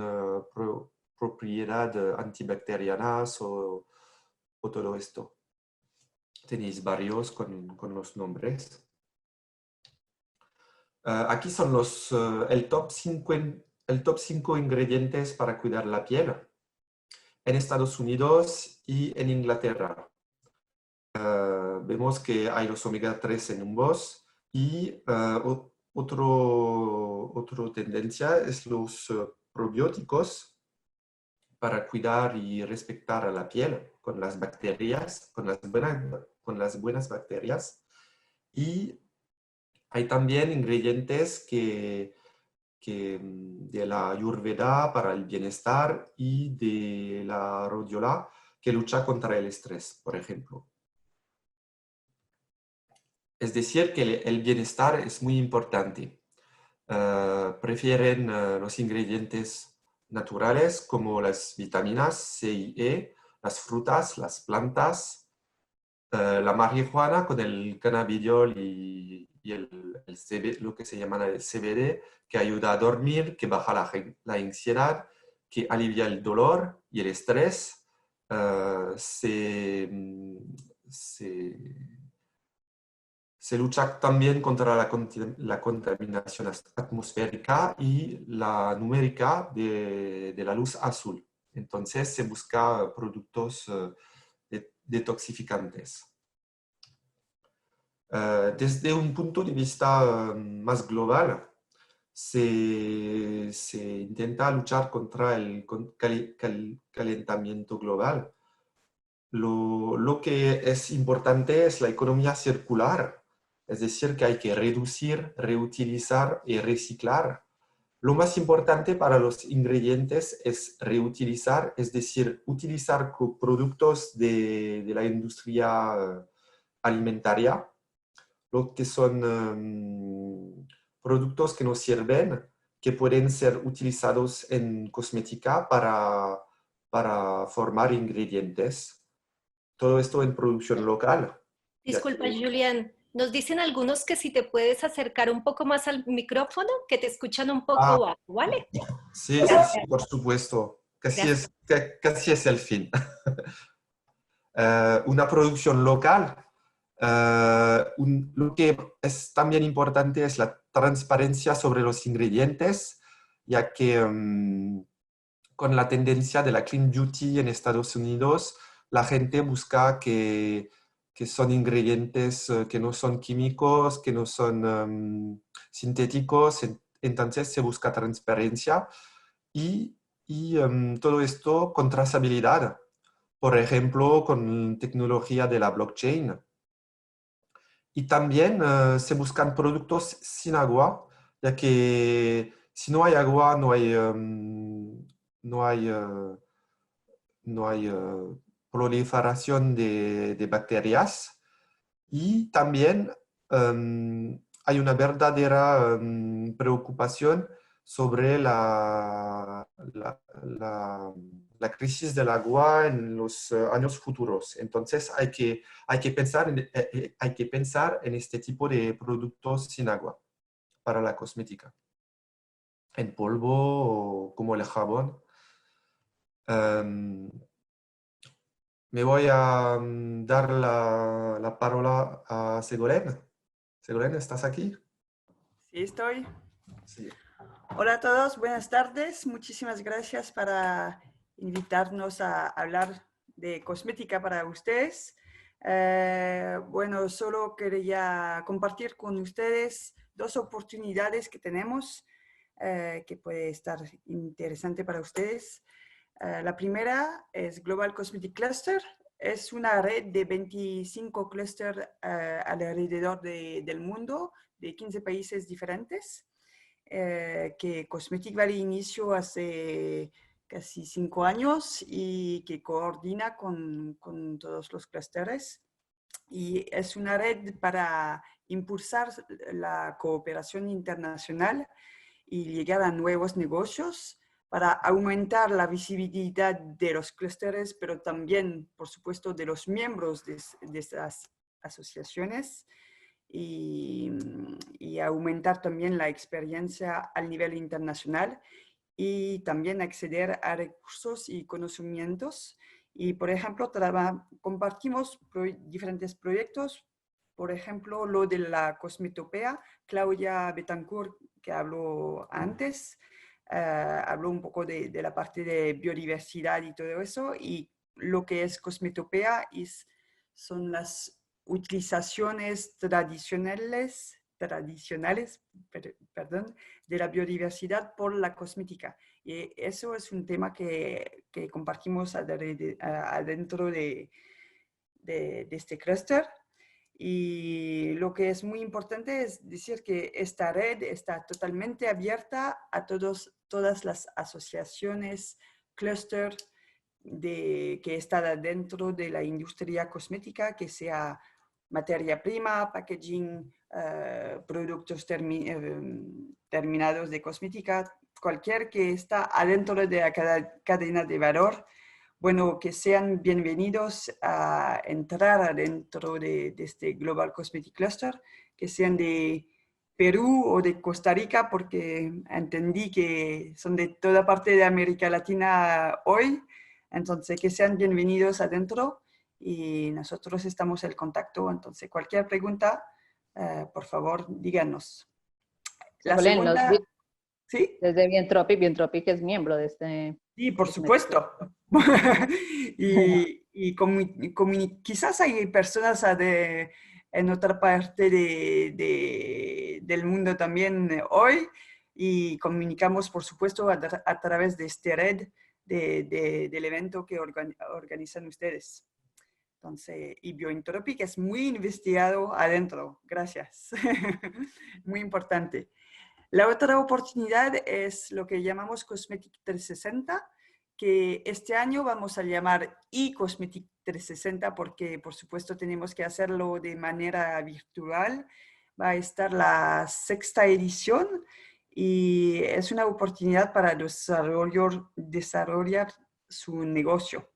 propiedad antibacterianas o todo esto. Tenéis varios con los nombres. Aquí son el top 5 ingredientes para cuidar la piel en Estados Unidos y en Inglaterra. Vemos que hay los omega 3 en ambos y otra tendencia es los probióticos para cuidar y respetar a la piel con las bacterias, con las buenas bacterias. Y hay también ingredientes de la Ayurveda para el bienestar y de la Rhodiola que lucha contra el estrés, por ejemplo. Es decir, que el bienestar es muy importante. Prefieren los ingredientes naturales como las vitaminas C y E, las frutas, las plantas, la marihuana con el cannabidiol y el lo que se llama el CBD, que ayuda a dormir, que baja la ansiedad, que alivia el dolor y el estrés. Se se lucha también contra la contaminación atmosférica y la numérica de la luz azul. Entonces se busca productos detoxificantes. Desde un punto de vista más global, se intenta luchar contra el calentamiento global. Lo que es importante es la economía circular, es decir, que hay que reducir, reutilizar y reciclar. Lo más importante para los ingredientes es reutilizar, es decir, utilizar productos de la industria alimentaria, lo que son productos que nos sirven, que pueden ser utilizados en cosmética para formar ingredientes. Todo esto en producción local, ya Disculpa, que... Julián. Nos dicen algunos que si te puedes acercar un poco más al micrófono, que te escuchan un Ah, poco bajo, ¿vale? sí, sí, sí, por supuesto. Gracias. Casi es el fin. Una producción local. Lo que es también importante es la transparencia sobre los ingredientes, ya que con la tendencia de la clean beauty en Estados Unidos, la gente busca que son ingredientes que no son químicos, que no son sintéticos, entonces se busca transparencia y todo esto con trazabilidad. Por ejemplo, con tecnología de la blockchain. Y también se buscan productos sin agua, ya que si no hay agua, no hay, no hay proliferación de bacterias. Y también hay una verdadera preocupación sobre la crisis del agua en los años futuros. Entonces hay que pensar en este tipo de productos sin agua para la cosmética, en polvo o como el jabón. Em, Me voy a dar la palabra a Segolén. Segolén, ¿estás aquí? Sí, estoy. Sí. Hola a todos, buenas tardes. Muchísimas gracias para invitarnos a hablar de cosmética para ustedes. Bueno, solo quería compartir con ustedes dos oportunidades que tenemos que puede estar interesante para ustedes. La primera es Global Cosmetic Cluster. Es una red de 25 clústeres alrededor del mundo, de 15 países diferentes, que Cosmetic Valley inició hace casi 5 años y que coordina con todos los clústeres. Y es una red para impulsar la cooperación internacional y llegar a nuevos negocios, para aumentar la visibilidad de los clústeres, pero también, por supuesto, de los miembros de estas asociaciones y aumentar también la experiencia al nivel internacional y también acceder a recursos y conocimientos. Y, por ejemplo, compartimos diferentes proyectos, por ejemplo, lo de la Cosmetopea. Claudia Betancourt, que habló antes, habló un poco de la parte de biodiversidad y todo eso, y lo que es Cosmetopea son las utilizaciones perdón, de la biodiversidad por la cosmética. Y eso es un tema que compartimos adentro de este clúster. Y lo que es muy importante es decir que esta red está totalmente abierta a todas las asociaciones, clúster que está dentro de la industria cosmética, que sea materia prima, packaging, productos terminados de cosmética, cualquier que está adentro de la cadena de valor. Bueno, que sean bienvenidos a entrar adentro de este Global Cosmetic Cluster, que sean de Perú o de Costa Rica, porque entendí que son de toda parte de América Latina hoy. Entonces, que sean bienvenidos adentro y nosotros estamos en contacto. Entonces, cualquier pregunta, por favor, díganos. La segunda... ¿Sí? Desde Bientropic es miembro de este... Sí, por supuesto. Quizás hay personas en otra parte del mundo también hoy y comunicamos, por supuesto, a través de esta red del evento que organizan ustedes. Entonces, y Bientropic es muy investigado adentro. Gracias. Muy importante. La otra oportunidad es lo que llamamos Cosmetic 360, que este año vamos a llamar eCosmetic 360 porque, por supuesto, tenemos que hacerlo de manera virtual. Va a estar la 6ª edición y es una oportunidad para desarrollar su negocio.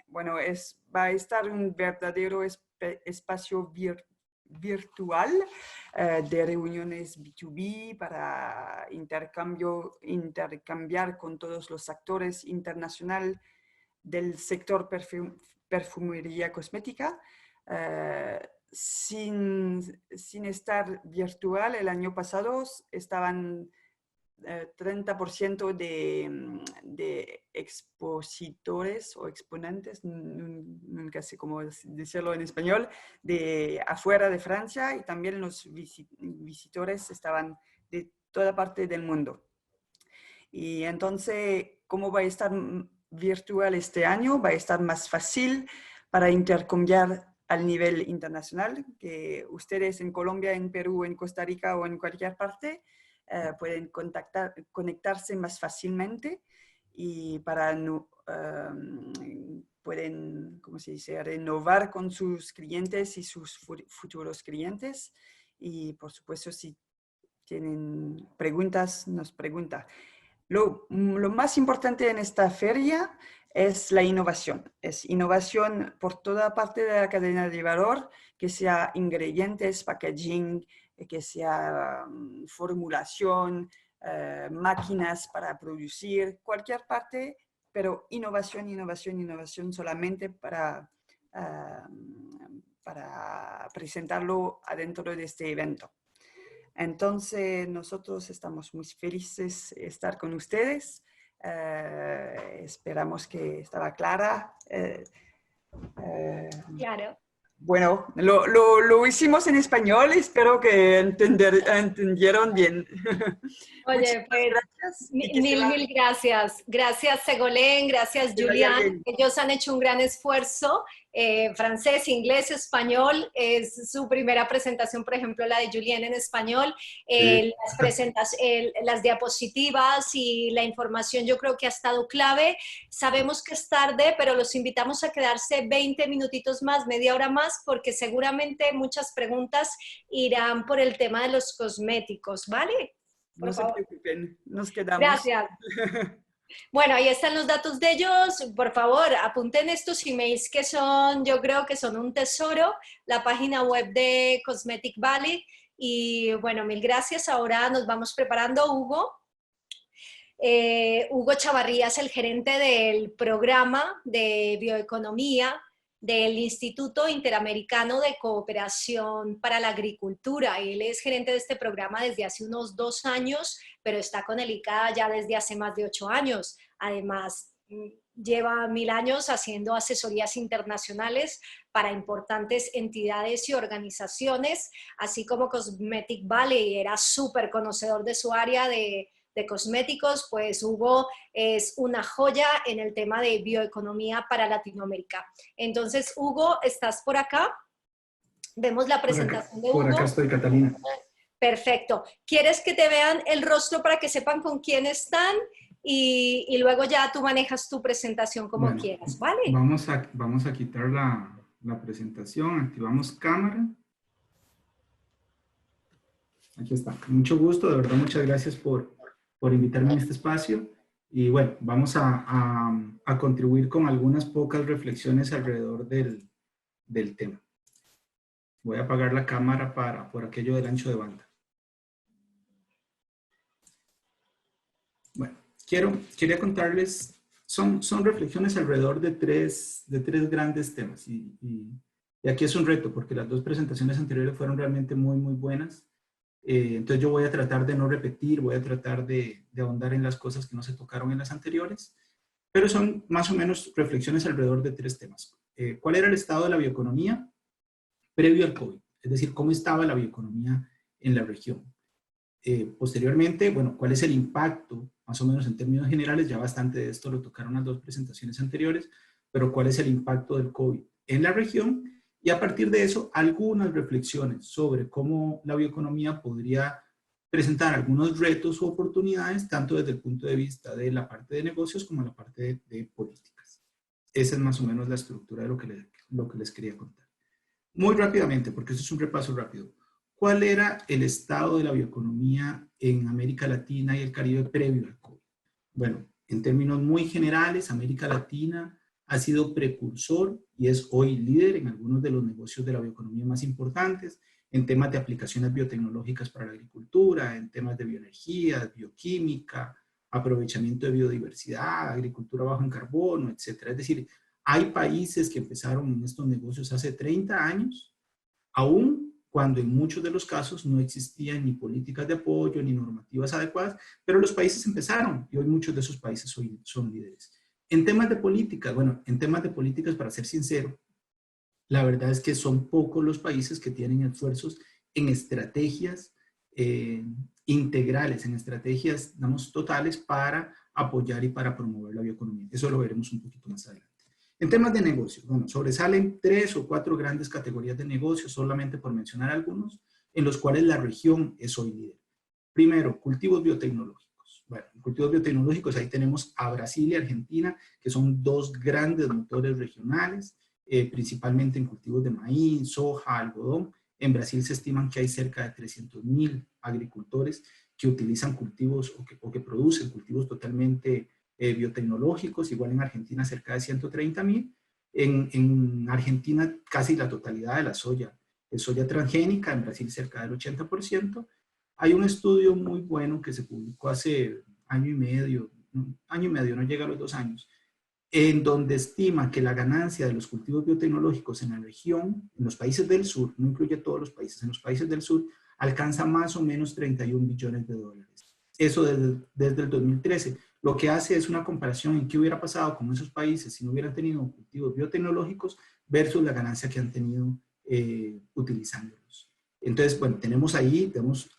Bueno, va a estar un verdadero espacio virtual de reuniones B2B para intercambiar con todos los actores internacionales del sector perfumería cosmética. Sin estar virtual, el año pasado estaban 30% de expositores o exponentes, nunca sé cómo decirlo en español, de afuera de Francia, y también los visitores estaban de toda parte del mundo. Y entonces, ¿cómo va a estar virtual este año? Va a estar más fácil para intercambiar al nivel internacional, que ustedes en Colombia, en Perú, en Costa Rica o en cualquier parte pueden conectarse más fácilmente y pueden, ¿cómo se dice?, renovar con sus clientes y sus futuros clientes. Y por supuesto, si tienen preguntas, nos preguntan. Lo más importante en esta feria es la innovación. Es innovación por toda parte de la cadena de valor, que sea ingredientes, packaging, que sea formulación, máquinas para producir, cualquier parte, pero innovación, innovación, innovación solamente para presentarlo adentro de este evento. Entonces, nosotros estamos muy felices de estar con ustedes. Esperamos que estaba clara. Claro. Bueno, lo hicimos en español, espero que entendieron bien. Oye, pues gracias. Mil gracias. Gracias, Ségolène, gracias, Julián. Ellos han hecho un gran esfuerzo. Francés, inglés, español. Es su primera presentación, por ejemplo, la de Julián en español. Sí. Las diapositivas y la información yo creo que ha estado clave. Sabemos que es tarde, pero los invitamos a quedarse 20 minutitos más, media hora más, porque seguramente muchas preguntas irán por el tema de los cosméticos, ¿vale? No se preocupen, nos quedamos. Gracias. Bueno, ahí están los datos de ellos. Por favor, apunten estos emails que son, yo creo que son un tesoro, la página web de Cosmetic Valley. Y bueno, mil gracias. Ahora nos vamos preparando, Hugo. Hugo Chavarría es el gerente del programa de bioeconomía del Instituto Interamericano de Cooperación para la Agricultura. Él es gerente de este programa desde hace unos 2 años, pero está con el ICA ya desde hace más de 8 años. Además, lleva 1000 años haciendo asesorías internacionales para importantes entidades y organizaciones, así como Cosmetic Valley era súper conocedor de su área de cosméticos, pues Hugo es una joya en el tema de bioeconomía para Latinoamérica. Entonces, Hugo, ¿estás por acá? Vemos la presentación de Hugo. Por acá estoy, Catalina. Perfecto. ¿Quieres que te vean el rostro para que sepan con quién están? Y luego ya tú manejas tu presentación como quieras, ¿vale? Vamos a quitar la presentación, activamos cámara. Aquí está, con mucho gusto, de verdad muchas gracias por invitarme a este espacio. Y bueno, vamos a contribuir con algunas pocas reflexiones alrededor del tema. Voy a apagar la cámara por aquello del ancho de banda. Bueno, quería contarles, son reflexiones alrededor de tres grandes temas. Y aquí es un reto, porque las dos presentaciones anteriores fueron realmente muy, muy buenas. Entonces yo voy a tratar de no repetir, voy a tratar de ahondar en las cosas que no se tocaron en las anteriores, pero son más o menos reflexiones alrededor de tres temas. ¿Cuál era el estado de la bioeconomía previo al COVID? Es decir, ¿cómo estaba la bioeconomía en la región? Posteriormente, bueno, ¿cuál es el impacto, más o menos en términos generales? Ya bastante de esto lo tocaron las dos presentaciones anteriores, pero ¿cuál es el impacto del COVID en la región? Y a partir de eso, algunas reflexiones sobre cómo la bioeconomía podría presentar algunos retos o oportunidades, tanto desde el punto de vista de la parte de negocios como la parte de políticas. Esa es más o menos la estructura de lo que les quería contar. Muy rápidamente, porque esto es un repaso rápido. ¿Cuál era el estado de la bioeconomía en América Latina y el Caribe previo al COVID? Bueno, en términos muy generales, América Latina ha sido precursor y es hoy líder en algunos de los negocios de la bioeconomía más importantes, en temas de aplicaciones biotecnológicas para la agricultura, en temas de bioenergía, bioquímica, aprovechamiento de biodiversidad, agricultura bajo en carbono, etc. Es decir, hay países que empezaron en estos negocios hace 30 años, aún cuando en muchos de los casos no existían ni políticas de apoyo ni normativas adecuadas, pero los países empezaron y hoy muchos de esos países hoy son líderes. En temas de políticas, bueno, en temas de políticas, para ser sincero, la verdad es que son pocos los países que tienen esfuerzos en estrategias integrales, en estrategias, digamos, totales para apoyar y para promover la bioeconomía. Eso lo veremos un poquito más adelante. En temas de negocios, bueno, sobresalen 3 o 4 grandes categorías de negocios, solamente por mencionar algunos, en los cuales la región es hoy líder. Primero, cultivos biotecnológicos. Bueno, en cultivos biotecnológicos ahí tenemos a Brasil y Argentina, que son dos grandes motores regionales, principalmente en cultivos de maíz, soja, algodón. En Brasil se estiman que hay cerca de 300.000 agricultores que utilizan cultivos o que producen cultivos totalmente biotecnológicos, igual en Argentina cerca de 130.000. En Argentina casi la totalidad de la soya es soya transgénica, en Brasil cerca del 80%. Hay un estudio muy bueno que se publicó hace año y medio, no llega a los 2 años, en donde estima que la ganancia de los cultivos biotecnológicos en la región, en los países del sur, no incluye todos los países, en los países del sur, alcanza más o menos 31 billones de dólares. Eso desde el 2013. Lo que hace es una comparación en qué hubiera pasado con esos países si no hubieran tenido cultivos biotecnológicos versus la ganancia que han tenido utilizándolos. Entonces, bueno, tenemos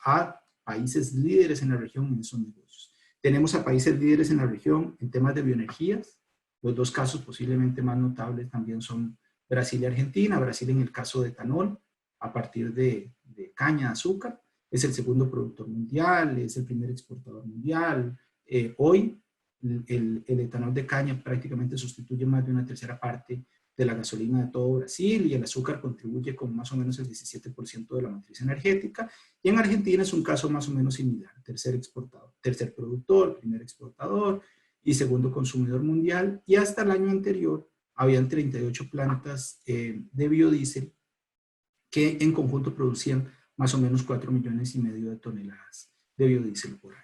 a países líderes en la región en esos negocios. Tenemos a países líderes en la región en temas de bioenergías. Los dos casos posiblemente más notables también son Brasil y Argentina. Brasil en el caso de etanol, a partir de caña de azúcar. Es el segundo productor mundial, es el primer exportador mundial. Hoy el etanol de caña prácticamente sustituye más de una tercera parte de la gasolina de todo Brasil y el azúcar contribuye con más o menos el 17% de la matriz energética. Y en Argentina es un caso más o menos similar, tercer exportador, tercer productor, primer exportador y segundo consumidor mundial. Y hasta el año anterior habían 38 plantas de biodiesel que en conjunto producían más o menos 4,5 millones de toneladas de biodiesel por año.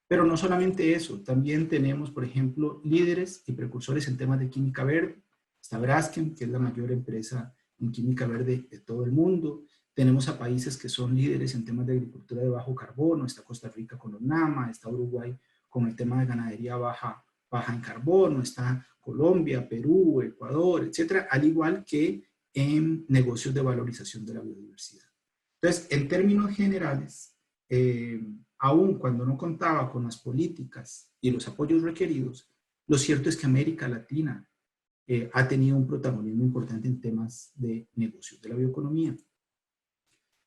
Pero no solamente eso, también tenemos, por ejemplo, líderes y precursores en temas de química verde. Está Braskem, que es la mayor empresa en química verde de todo el mundo. Tenemos a países que son líderes en temas de agricultura de bajo carbono. Está Costa Rica con los NAMA, está Uruguay con el tema de ganadería baja en carbono, está Colombia, Perú, Ecuador, etcétera, al igual que en negocios de valorización de la biodiversidad. Entonces, en términos generales, aun cuando no contaba con las políticas y los apoyos requeridos, lo cierto es que América Latina ha tenido un protagonismo importante en temas de negocios de la bioeconomía.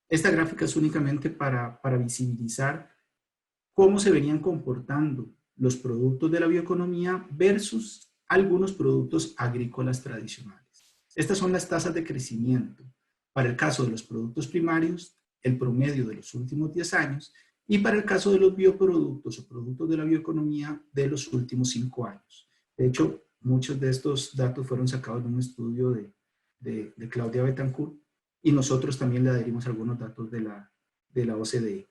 Esta gráfica es únicamente para visibilizar cómo se venían comportando los productos de la bioeconomía versus algunos productos agrícolas tradicionales. Estas son las tasas de crecimiento. Para el caso de los productos primarios, el promedio de los últimos 10 años, y para el caso de los bioproductos o productos de la bioeconomía de los últimos 5 años. De hecho, muchos de estos datos fueron sacados de un estudio de Claudia Betancourt, y nosotros también le adherimos algunos datos de la OCDE.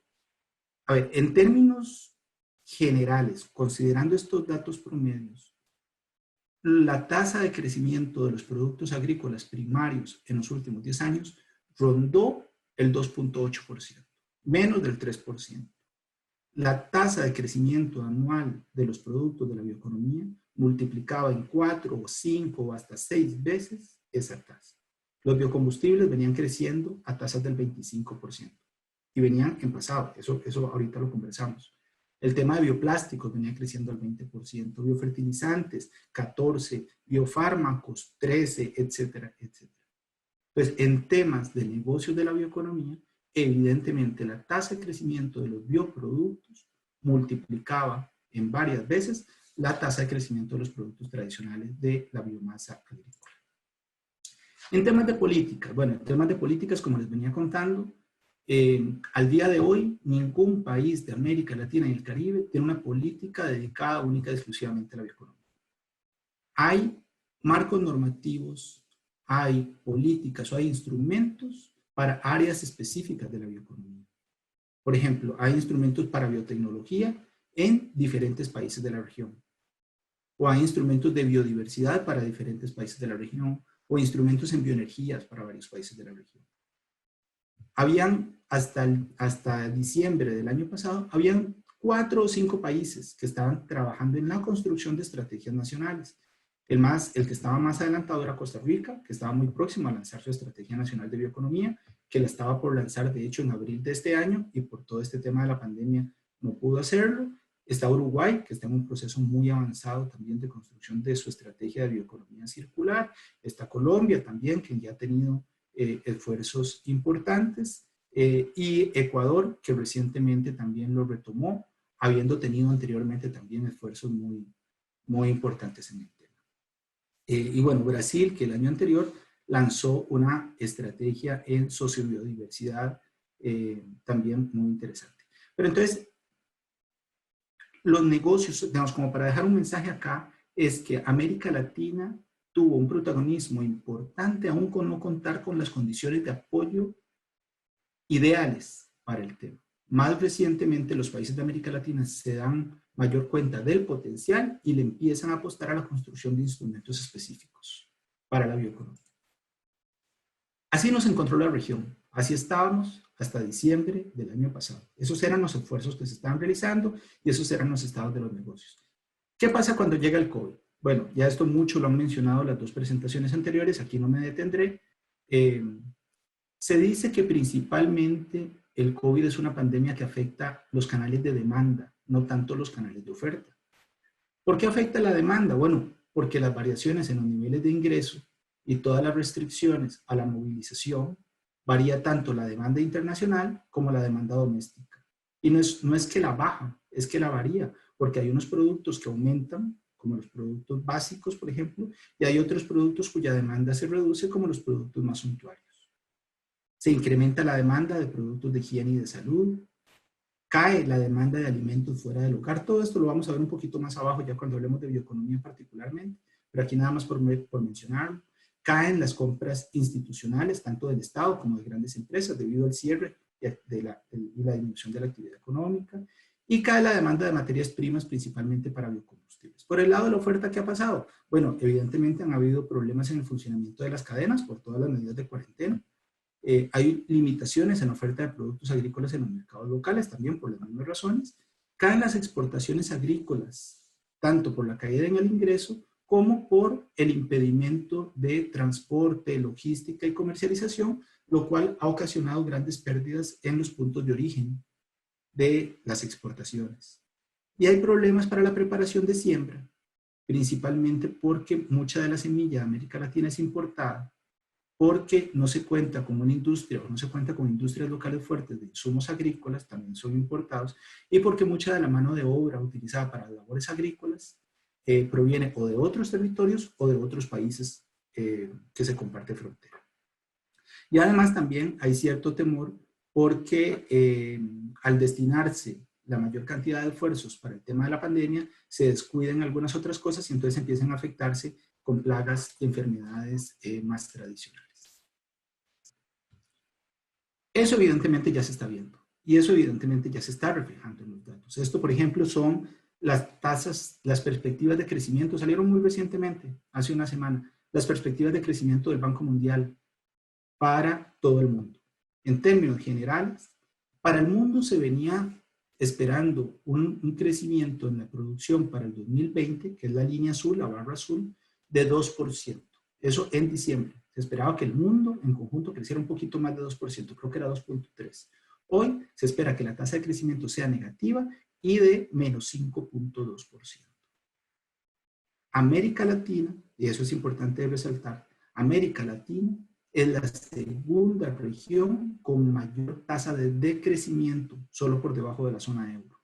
A ver, en términos generales, considerando estos datos promedios, la tasa de crecimiento de los productos agrícolas primarios en los últimos 10 años rondó el 2.8%, menos del 3%. La tasa de crecimiento anual de los productos de la bioeconomía multiplicaba en 4 o 5 o hasta 6 veces esa tasa. Los biocombustibles venían creciendo a tasas del 25% y venían en pasado, eso ahorita lo conversamos. El tema de bioplásticos venía creciendo al 20%, biofertilizantes 14%, biofármacos 13%, etcétera, etcétera. Pues en temas de negocios de la bioeconomía, evidentemente la tasa de crecimiento de los bioproductos multiplicaba en varias veces la tasa de crecimiento de los productos tradicionales de la biomasa agrícola. En temas de políticas, bueno, en temas de políticas, como les venía contando, al día de hoy, ningún país de América Latina y el Caribe tiene una política dedicada única y exclusivamente a la bioeconomía. Hay marcos normativos, hay políticas o hay instrumentos para áreas específicas de la bioeconomía. Por ejemplo, hay instrumentos para biotecnología en diferentes países de la región. O hay instrumentos de biodiversidad para diferentes países de la región, o instrumentos en bioenergías para varios países de la región. Habían, hasta diciembre del año pasado, habían 4 o 5 países que estaban trabajando en la construcción de estrategias nacionales. El que estaba más adelantado era Costa Rica, que estaba muy próximo a lanzar su Estrategia Nacional de Bioeconomía, que la estaba por lanzar, de hecho, en abril de este año, y por todo este tema de la pandemia no pudo hacerlo. Está Uruguay, que está en un proceso muy avanzado también de construcción de su estrategia de bioeconomía circular. Está Colombia también, que ya ha tenido esfuerzos importantes. Y Ecuador, que recientemente también lo retomó, habiendo tenido anteriormente también esfuerzos muy, muy importantes en el tema. Y bueno, Brasil, que el año anterior lanzó una estrategia en sociobiodiversidad también muy interesante. Pero entonces, los negocios, digamos, como para dejar un mensaje acá, es que América Latina tuvo un protagonismo importante, aún con no contar con las condiciones de apoyo ideales para el tema. Más recientemente, los países de América Latina se dan mayor cuenta del potencial y le empiezan a apostar a la construcción de instrumentos específicos para la bioeconomía. Así nos encontró la región. Así estábamos hasta diciembre del año pasado. Esos eran los esfuerzos que se estaban realizando y esos eran los estados de los negocios. ¿Qué pasa cuando llega el COVID? Bueno, ya esto mucho lo han mencionado las 2 presentaciones anteriores, aquí no me detendré. Se dice que principalmente el COVID es una pandemia que afecta los canales de demanda, no tanto los canales de oferta. ¿Por qué afecta la demanda? Bueno, porque las variaciones en los niveles de ingreso y todas las restricciones a la movilización varía tanto la demanda internacional como la demanda doméstica. Y no es que la baja, es que la varía, porque hay unos productos que aumentan, como los productos básicos, por ejemplo, y hay otros productos cuya demanda se reduce, como los productos más suntuarios. Se incrementa la demanda de productos de higiene y de salud, cae la demanda de alimentos fuera del hogar. Todo esto lo vamos a ver un poquito más abajo, ya cuando hablemos de bioeconomía particularmente, pero aquí nada más por mencionarlo. Caen las compras institucionales, tanto del Estado como de grandes empresas, debido al cierre y la disminución de la actividad económica. Y cae la demanda de materias primas, principalmente para biocombustibles. Por el lado de la oferta, ¿qué ha pasado? Bueno, evidentemente han habido problemas en el funcionamiento de las cadenas por todas las medidas de cuarentena. Hay limitaciones en la oferta de productos agrícolas en los mercados locales, también por las mismas razones. Caen las exportaciones agrícolas, tanto por la caída en el ingreso, como por el impedimento de transporte, logística y comercialización, lo cual ha ocasionado grandes pérdidas en los puntos de origen de las exportaciones. Y hay problemas para la preparación de siembra, principalmente porque mucha de la semilla de América Latina es importada, porque no se cuenta con una industria o no se cuenta con industrias locales fuertes de insumos agrícolas, también son importados, y porque mucha de la mano de obra utilizada para labores agrícolas proviene o de otros territorios o de otros países que se comparte frontera. Y además también hay cierto temor porque al destinarse la mayor cantidad de esfuerzos para el tema de la pandemia, se descuiden algunas otras cosas y entonces empiezan a afectarse con plagas y enfermedades más tradicionales. Eso evidentemente ya se está viendo y eso evidentemente ya se está reflejando en los datos. Esto, por ejemplo, son las tasas, las perspectivas de crecimiento, salieron muy recientemente, hace una semana, las perspectivas de crecimiento del Banco Mundial para todo el mundo. En términos generales, para el mundo se venía esperando un crecimiento en la producción para el 2020, que es la línea azul, la barra azul, de 2%. Eso en diciembre. Se esperaba que el mundo en conjunto creciera un poquito más de 2%, creo que era 2.3%. Hoy se espera que la tasa de crecimiento sea negativa y de menos 5.2%. América Latina, y eso es importante resaltar, América Latina es la segunda región con mayor tasa de decrecimiento, solo por debajo de la zona euro.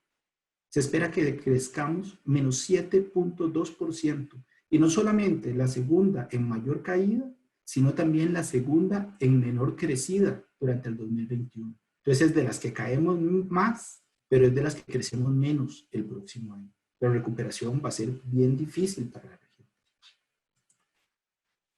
Se espera que decrezcamos menos 7.2%, y no solamente la segunda en mayor caída, sino también la segunda en menor crecida durante el 2021. Entonces es de las que caemos más, pero es de las que crecemos menos el próximo año. La recuperación va a ser bien difícil para la región.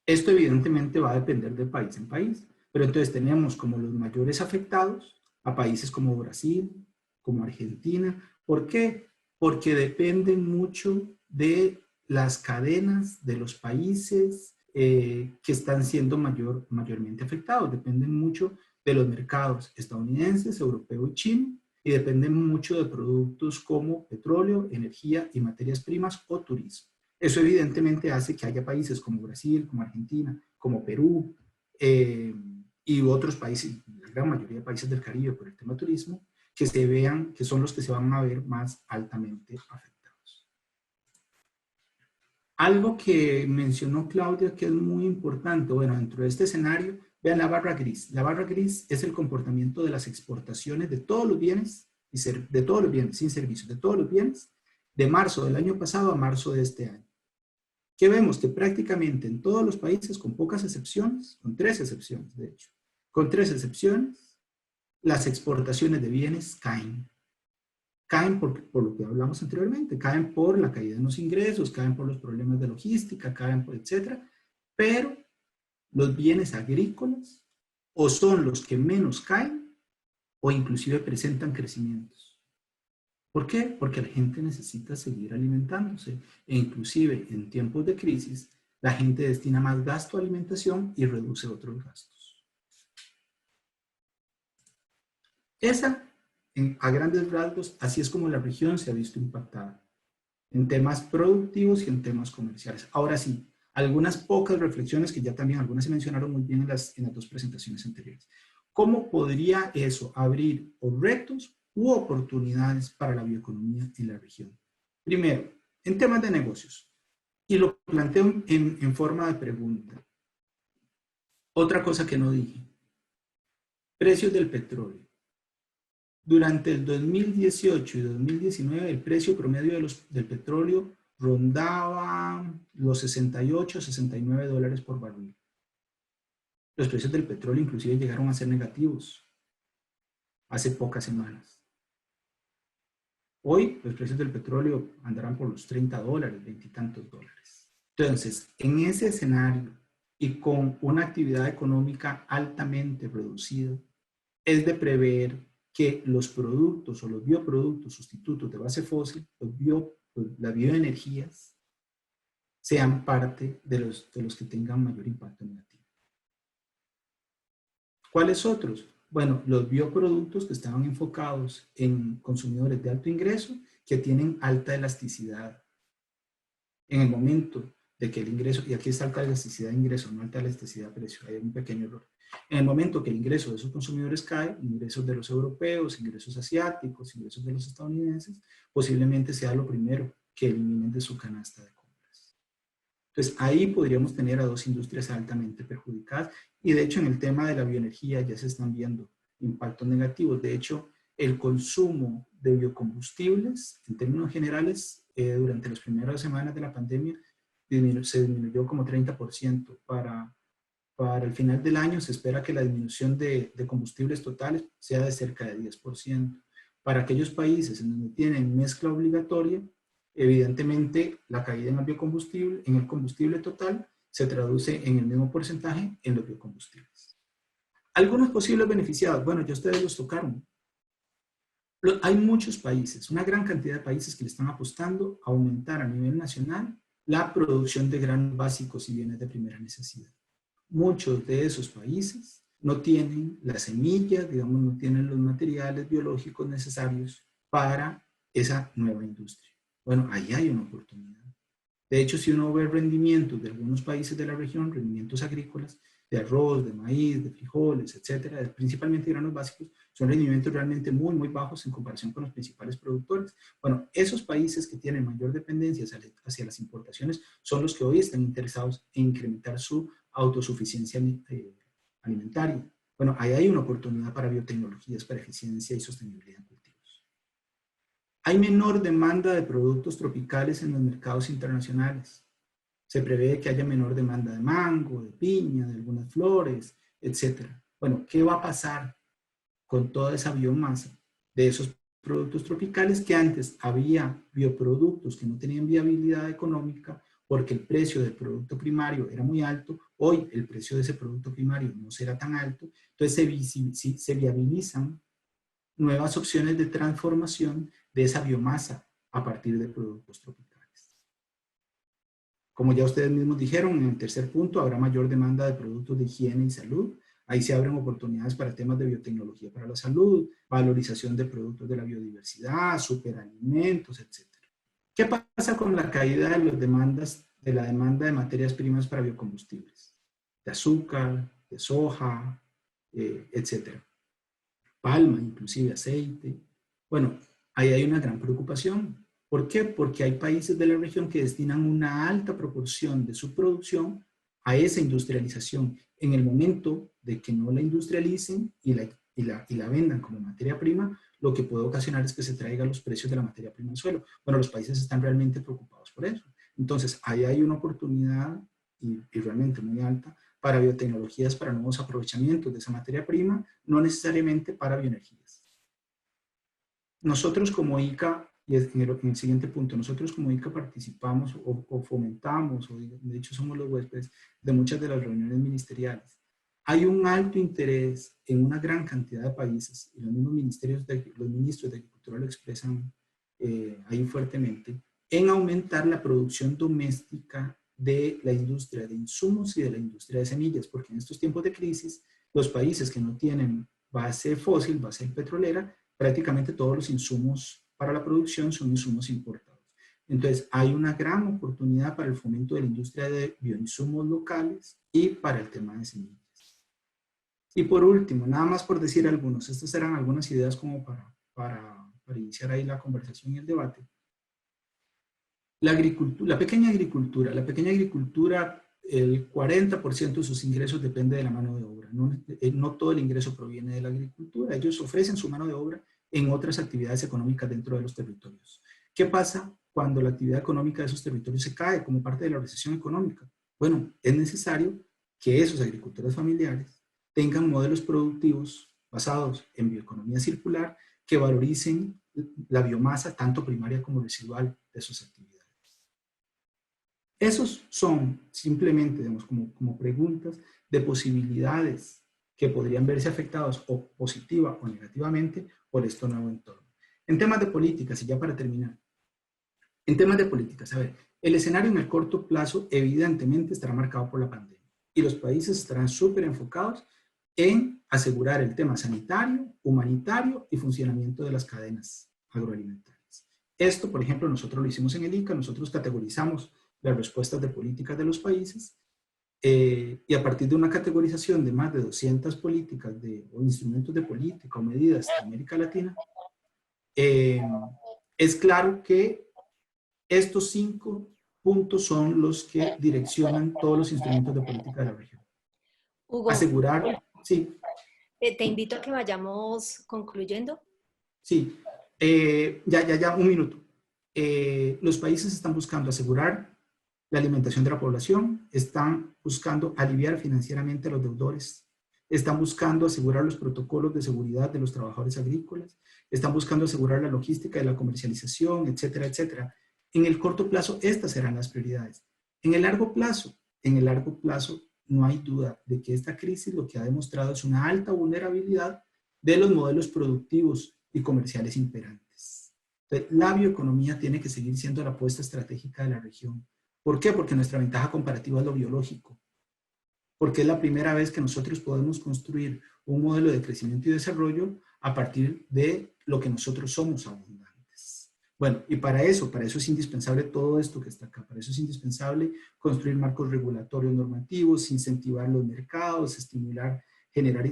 Esto evidentemente va a depender de país en país, pero entonces tenemos como los mayores afectados a países como Brasil, como Argentina. ¿Por qué? Porque dependen mucho de las cadenas de los países que están siendo mayormente afectados. Dependen mucho de los mercados estadounidenses, europeo y chino, y dependen mucho de productos como petróleo, energía y materias primas o turismo. Eso evidentemente hace que haya países como Brasil, como Argentina, como Perú y otros países, la gran mayoría de países del Caribe por el tema turismo, que se vean, que son los que se van a ver más altamente afectados. Algo que mencionó Claudia que es muy importante, bueno, dentro de este escenario, vean la barra gris. La barra gris es el comportamiento de las exportaciones de todos los bienes, de todos los bienes, sin servicios, de todos los bienes, de marzo del año pasado a marzo de este año. ¿Qué vemos? Que prácticamente en todos los países, con pocas excepciones, con 3 excepciones de hecho, con 3 excepciones, las exportaciones de bienes caen. Caen por lo que hablamos anteriormente, caen por la caída en los ingresos, caen por los problemas de logística, caen por etcétera, pero los bienes agrícolas o son los que menos caen o inclusive presentan crecimientos. ¿Por qué? Porque la gente necesita seguir alimentándose e inclusive en tiempos de crisis la gente destina más gasto a alimentación y reduce otros gastos. A grandes rasgos, así es como la región se ha visto impactada en temas productivos y en temas comerciales. Ahora sí, algunas pocas reflexiones que ya también algunas se mencionaron muy bien en las 2 presentaciones anteriores. ¿Cómo podría eso abrir o retos u oportunidades para la bioeconomía en la región? Primero, en temas de negocios, y lo planteo en forma de pregunta. Otra cosa que no dije, precios del petróleo. Durante el 2018 y 2019, el precio promedio del petróleo rondaba los 68, 69 dólares por barril. Los precios del petróleo inclusive llegaron a ser negativos hace pocas semanas. Hoy los precios del petróleo andarán por los 30 dólares, 20 y tantos dólares. Entonces, en ese escenario y con una actividad económica altamente reducida, es de prever que los productos o los bioproductos sustitutos de base fósil, las bioenergías, sean parte de los que tengan mayor impacto negativo. ¿Cuáles otros? Bueno, los bioproductos que estaban enfocados en consumidores de alto ingreso que tienen alta elasticidad. En el momento de que el ingreso, y aquí está alta elasticidad de ingreso, no alta elasticidad de precio, hay un pequeño error. En el momento que el ingreso de esos consumidores cae, ingresos de los europeos, ingresos asiáticos, ingresos de los estadounidenses, posiblemente sea lo primero que eliminen de su canasta de compras. Entonces, ahí podríamos tener a 2 industrias altamente perjudicadas y de hecho en el tema de la bioenergía ya se están viendo impactos negativos. De hecho, el consumo de biocombustibles, en términos generales, durante las primeras semanas de la pandemia, se disminuyó como 30%. Para el final del año se espera que la disminución de combustibles totales sea de cerca de 10%. Para aquellos países en donde tienen mezcla obligatoria, evidentemente la caída en el combustible total se traduce en el mismo porcentaje en los biocombustibles. Algunos posibles beneficiados, bueno, ya ustedes los tocaron. Hay muchos países, una gran cantidad de países que le están apostando a aumentar a nivel nacional la producción de granos básicos y bienes de primera necesidad. Muchos de esos países no tienen las semillas, digamos, no tienen los materiales biológicos necesarios para esa nueva industria. Bueno, ahí hay una oportunidad. De hecho, si uno ve rendimientos de algunos países de la región, rendimientos agrícolas, de arroz, de maíz, de frijoles, etcétera, principalmente granos básicos, son rendimientos realmente muy, muy bajos en comparación con los principales productores. Bueno, esos países que tienen mayor dependencia hacia las importaciones son los que hoy están interesados en incrementar su autosuficiencia alimentaria. Bueno, ahí hay una oportunidad para biotecnologías, para eficiencia y sostenibilidad en cultivos. Hay menor demanda de productos tropicales en los mercados internacionales. Se prevé que haya menor demanda de mango, de piña, de algunas flores, etc. Bueno, ¿qué va a pasar con toda esa biomasa de esos productos tropicales que antes había bioproductos que no tenían viabilidad económica porque el precio del producto primario era muy alto? Hoy el precio de ese producto primario no será tan alto, entonces se viabilizan nuevas opciones de transformación de esa biomasa a partir de productos tropicales. Como ya ustedes mismos dijeron, en el tercer punto habrá mayor demanda de productos de higiene y salud. Ahí se abren oportunidades para temas de biotecnología para la salud, valorización de productos de la biodiversidad, superalimentos, etc. ¿Qué pasa con la caída de la demanda de materias primas para biocombustibles? De azúcar, de soja, etc. Palma, inclusive aceite. Bueno, ahí hay una gran preocupación. ¿Por qué? Porque hay países de la región que destinan una alta proporción de su producción a esa industrialización. En el momento de que no la industrialicen y la vendan como materia prima, lo que puede ocasionar es que se traigan los precios de la materia prima al suelo. Bueno, los países están realmente preocupados por eso. Entonces, ahí hay una oportunidad y realmente muy alta para biotecnologías, para nuevos aprovechamientos de esa materia prima, no necesariamente para bioenergías. Nosotros como ICA, y en el siguiente punto, nosotros como ICA participamos o fomentamos, o de hecho somos los huéspedes de muchas de las reuniones ministeriales. Hay un alto interés en una gran cantidad de países, y los mismos los ministros de Agricultura lo expresan ahí fuertemente, en aumentar la producción doméstica de la industria de insumos y de la industria de semillas, porque en estos tiempos de crisis, los países que no tienen base fósil, base petrolera, prácticamente todos los insumos para la producción son insumos importados. Entonces, hay una gran oportunidad para el fomento de la industria de bioinsumos locales y para el tema de semillas. Y por último, nada más por decir algunos, estas eran algunas ideas como para iniciar ahí la conversación y el debate. La agricultura, la pequeña agricultura, el 40% de sus ingresos depende de la mano de obra. No todo el ingreso proviene de la agricultura. Ellos ofrecen su mano de obra en otras actividades económicas dentro de los territorios. ¿Qué pasa cuando la actividad económica de esos territorios se cae como parte de la recesión económica? Bueno, es necesario que esos agricultores familiares tengan modelos productivos basados en bioeconomía circular que valoricen la biomasa tanto primaria como residual de sus actividades. Esos son simplemente, digamos, como preguntas de posibilidades que podrían verse afectados o positiva o negativamente por este nuevo entorno. En temas de políticas, y ya para terminar, en temas de políticas, a ver, el escenario en el corto plazo evidentemente estará marcado por la pandemia y los países estarán súper enfocados en asegurar el tema sanitario, humanitario y funcionamiento de las cadenas agroalimentarias. Esto, por ejemplo, nosotros lo hicimos en el ICA, nosotros categorizamos las respuestas de políticas de los países y a partir de una categorización de más de 200 políticas o instrumentos de política o medidas de América Latina, es claro que estos 5 puntos son los que direccionan todos los instrumentos de política de la región. Hugo, asegurar, sí. Te invito a que vayamos concluyendo. Sí, ya, un minuto. Los países están buscando asegurar la alimentación de la población, están buscando aliviar financieramente a los deudores, están buscando asegurar los protocolos de seguridad de los trabajadores agrícolas, están buscando asegurar la logística de la comercialización, etcétera, etcétera. En el corto plazo, estas serán las prioridades. En el largo plazo, no hay duda de que esta crisis lo que ha demostrado es una alta vulnerabilidad de los modelos productivos y comerciales imperantes. Entonces, la bioeconomía tiene que seguir siendo la apuesta estratégica de la región. ¿Por qué? Porque nuestra ventaja comparativa es lo biológico. Porque es la primera vez que nosotros podemos construir un modelo de crecimiento y desarrollo a partir de lo que nosotros somos abundantes. Bueno, y para eso es indispensable todo esto que está acá. Para eso es indispensable construir marcos regulatorios normativos, incentivar los mercados, generar